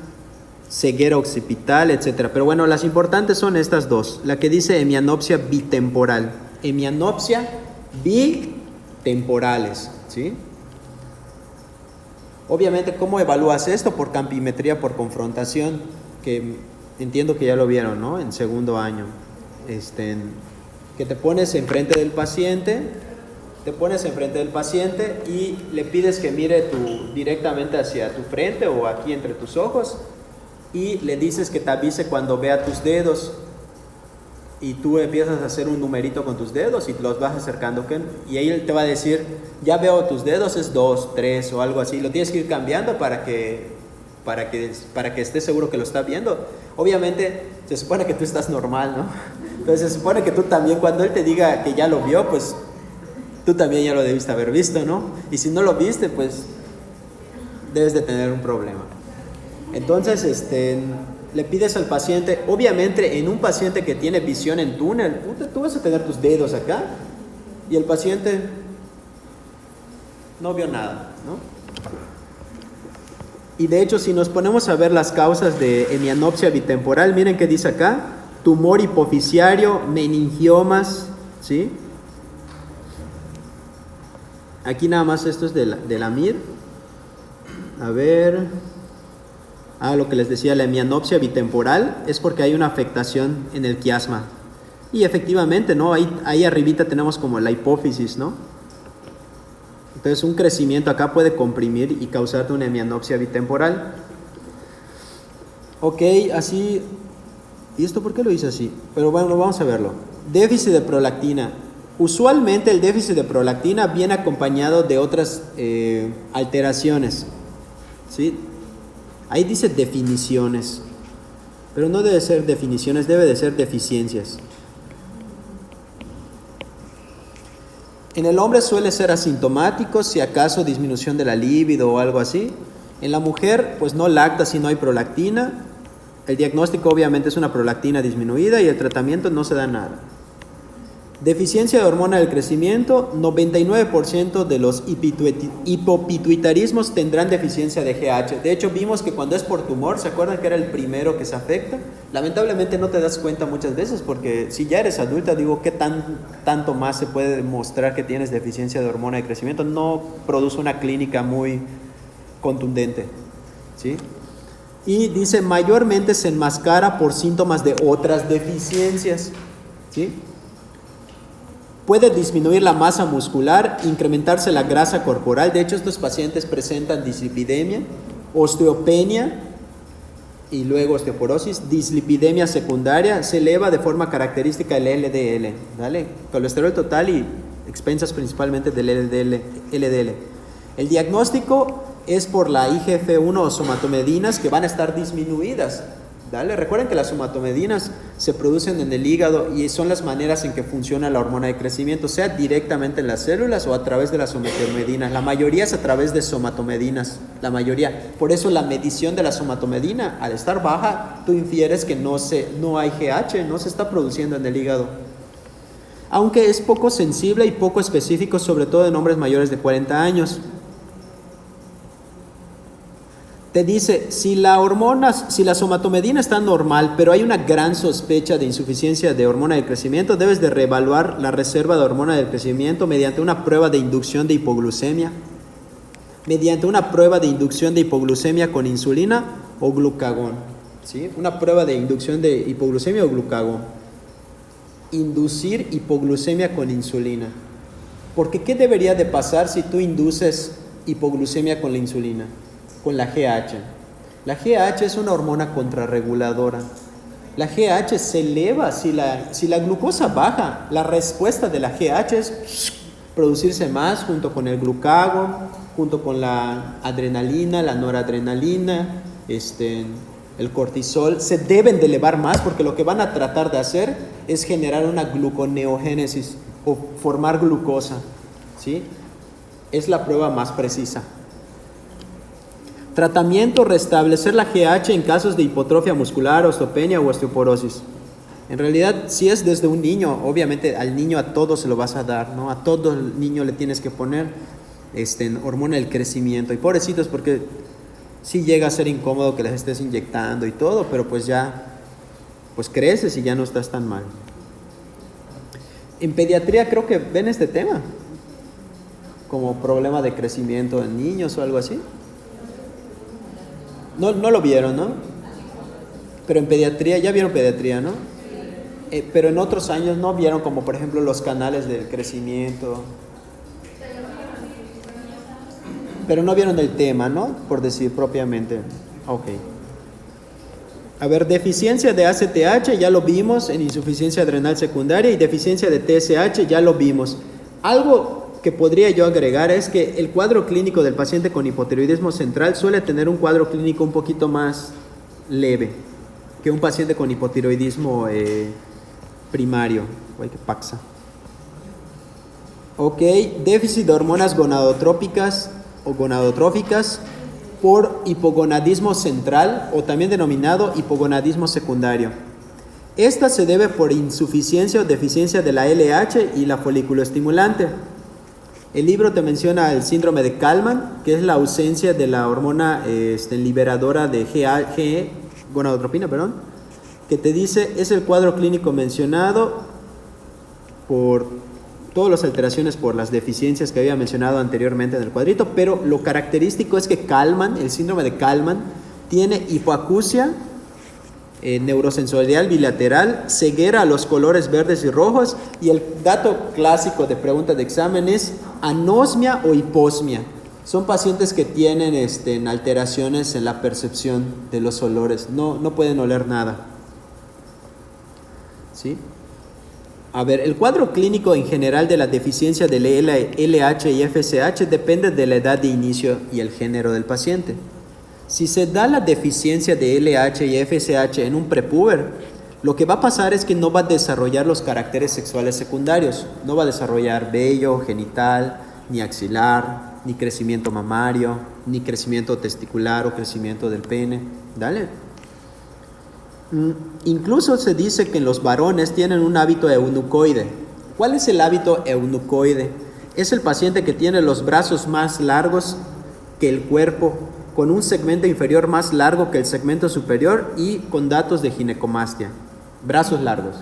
ceguera occipital, etc. Pero bueno, las importantes son estas dos. La que dice hemianopsia bitemporal, hemianopsia bitemporales, ¿sí? Obviamente, ¿cómo evalúas esto? Por campimetría, por confrontación, que entiendo que ya lo vieron, ¿no? En segundo año. Que te pones enfrente del paciente, y le pides que mire directamente hacia tu frente o aquí entre tus ojos, y le dices que te avise cuando vea tus dedos. Y tú empiezas a hacer un numerito con tus dedos y los vas acercando, y ahí él te va a decir, ya veo tus dedos, es 2, 3 o algo así. Lo tienes que ir cambiando para que estés seguro que lo está viendo. Obviamente se supone que tú estás normal, ¿no? Entonces se supone que tú también, cuando él te diga que ya lo vio, pues tú también ya lo debiste haber visto, ¿no? Y si no lo viste, pues debes de tener un problema. Entonces, le pides al paciente, obviamente en un paciente que tiene visión en túnel, tú vas a tener tus dedos acá y el paciente no vio nada, ¿no? Y de hecho, si nos ponemos a ver las causas de hemianopsia bitemporal, miren qué dice acá: tumor hipoficiario, meningiomas, ¿sí? Aquí nada más esto es de la MIR. A ver... lo que les decía, la hemianopsia bitemporal es porque hay una afectación en el quiasma. Y efectivamente, ¿no? Ahí arribita tenemos como la hipófisis, ¿no? Entonces un crecimiento acá puede comprimir y causarte una hemianopsia bitemporal. Ok, así... ¿Y esto por qué lo hice así? Pero bueno, vamos a verlo. Déficit de prolactina. Usualmente el déficit de prolactina viene acompañado de otras alteraciones, ¿sí? Ahí dice definiciones, pero no debe ser definiciones, debe de ser deficiencias. En el hombre suele ser asintomático, si acaso disminución de la libido o algo así. En la mujer, pues no lacta si no hay prolactina. El diagnóstico obviamente es una prolactina disminuida y el tratamiento no se da nada. Deficiencia de hormona del crecimiento, 99% de los hipopituitarismos tendrán deficiencia de GH. De hecho, vimos que cuando es por tumor, ¿se acuerdan que era el primero que se afecta? Lamentablemente no te das cuenta muchas veces, porque si ya eres adulta, digo, ¿qué tanto más se puede demostrar que tienes deficiencia de hormona de crecimiento? No produce una clínica muy contundente, ¿sí? Y dice, mayormente se enmascara por síntomas de otras deficiencias, ¿sí? Puede disminuir la masa muscular, incrementarse la grasa corporal. De hecho, estos pacientes presentan dislipidemia, osteopenia y luego osteoporosis. Dislipidemia secundaria, se eleva de forma característica el LDL, ¿vale? Colesterol total y expensas principalmente del LDL. El diagnóstico es por la IGF-1 o somatomedinas, que van a estar disminuidas. ¿Dale? Recuerden que las somatomedinas se producen en el hígado y son las maneras en que funciona la hormona de crecimiento, sea directamente en las células o a través de las somatomedinas. La mayoría es a través de somatomedinas, la mayoría. Por eso la medición de la somatomedina, al estar baja, tú infieres que no hay GH, no se está produciendo en el hígado. Aunque es poco sensible y poco específico, sobre todo en hombres mayores de 40 años. Te dice, si la somatomedina está normal, pero hay una gran sospecha de insuficiencia de hormona de crecimiento, debes de reevaluar la reserva de hormona del crecimiento mediante una prueba de inducción de hipoglucemia. Mediante una prueba de inducción de hipoglucemia con insulina o glucagón. ¿Sí? Una prueba de inducción de hipoglucemia o glucagón. Inducir hipoglucemia con insulina. Porque ¿qué debería de pasar si tú induces hipoglucemia con la insulina? Con la GH. La GH es una hormona contrarreguladora. La GH se eleva si la glucosa baja. La respuesta de la GH es producirse más junto con el glucagón, junto con la adrenalina, la noradrenalina, el cortisol. Se deben de elevar más porque lo que van a tratar de hacer es generar una gluconeogénesis o formar glucosa. ¿Sí? Es la prueba más precisa. Tratamiento, restablecer la GH en casos de hipotrofia muscular, osteopenia o osteoporosis. En realidad, si es desde un niño, obviamente al niño a todo se lo vas a dar, ¿no? A todo el niño le tienes que poner hormona del crecimiento. Y pobrecitos, porque sí llega a ser incómodo que les estés inyectando y todo, pero pues ya, pues creces y ya no estás tan mal. En pediatría creo que ven este tema, como problema de crecimiento en niños o algo así. No lo vieron, ¿no? Pero en pediatría, ya vieron pediatría, ¿no? Pero en otros años no vieron como por ejemplo los canales del crecimiento. Pero no vieron el tema, ¿no? Por decir propiamente. Ok. A ver, deficiencia de ACTH ya lo vimos en insuficiencia adrenal secundaria y deficiencia de TSH ya lo vimos. Algo que podría yo agregar es que el cuadro clínico del paciente con hipotiroidismo central suele tener un cuadro clínico un poquito más leve que un paciente con hipotiroidismo primario. Uy, qué paxa. Ok, déficit de hormonas gonadotrópicas o gonadotróficas por hipogonadismo central o también denominado hipogonadismo secundario. Esta se debe por insuficiencia o deficiencia de la LH y la folículoestimulante. El libro te menciona el síndrome de Kallmann, que es la ausencia de la hormona liberadora de gonadotropina, que te dice es el cuadro clínico mencionado por todas las alteraciones por las deficiencias que había mencionado anteriormente en el cuadrito, pero lo característico es que Kallmann, el síndrome de Kallmann, tiene hipoacusia neurosensorial bilateral, ceguera a los colores verdes y rojos, y el dato clásico de pregunta de examen es anosmia o hiposmia. Son pacientes que tienen alteraciones en la percepción de los olores, no pueden oler nada. ¿Sí? A ver, el cuadro clínico en general de la deficiencia de LH y FSH depende de la edad de inicio y el género del paciente. Si se da la deficiencia de LH y FSH en un prepúber, lo que va a pasar es que no va a desarrollar los caracteres sexuales secundarios. No va a desarrollar vello, genital, ni axilar, ni crecimiento mamario, ni crecimiento testicular o crecimiento del pene. ¿Dale? Incluso se dice que los varones tienen un hábito eunucoide. ¿Cuál es el hábito eunucoide? Es el paciente que tiene los brazos más largos que el cuerpo, con un segmento inferior más largo que el segmento superior y con datos de ginecomastia. Brazos largos.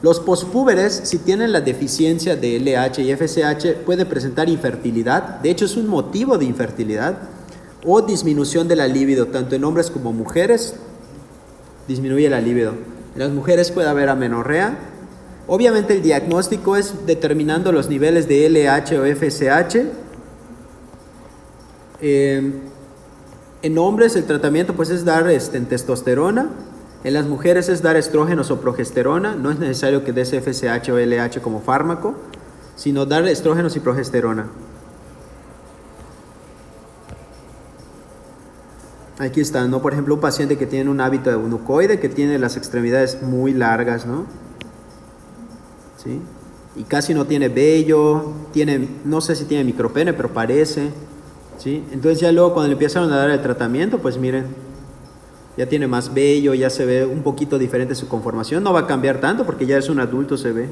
Los pospúberes, si tienen la deficiencia de LH y FSH, puede presentar infertilidad. De hecho, es un motivo de infertilidad o disminución de la libido, tanto en hombres como mujeres. Disminuye la libido. En las mujeres puede haber amenorrea. Obviamente el diagnóstico es determinando los niveles de LH o FSH. En hombres el tratamiento pues es dar testosterona. En las mujeres es dar estrógenos o progesterona. No es necesario que des FSH o LH como fármaco, sino dar estrógenos y progesterona. Aquí está, ¿no? Por ejemplo, un paciente que tiene un hábito eunucoide, que tiene las extremidades muy largas, ¿no? ¿Sí? Y casi no tiene vello, tiene, no sé si tiene micropene, pero parece, ¿sí? Entonces ya luego cuando le empezaron a dar el tratamiento, pues miren, ya tiene más vello, ya se ve un poquito diferente su conformación, no va a cambiar tanto porque ya es un adulto, se ve.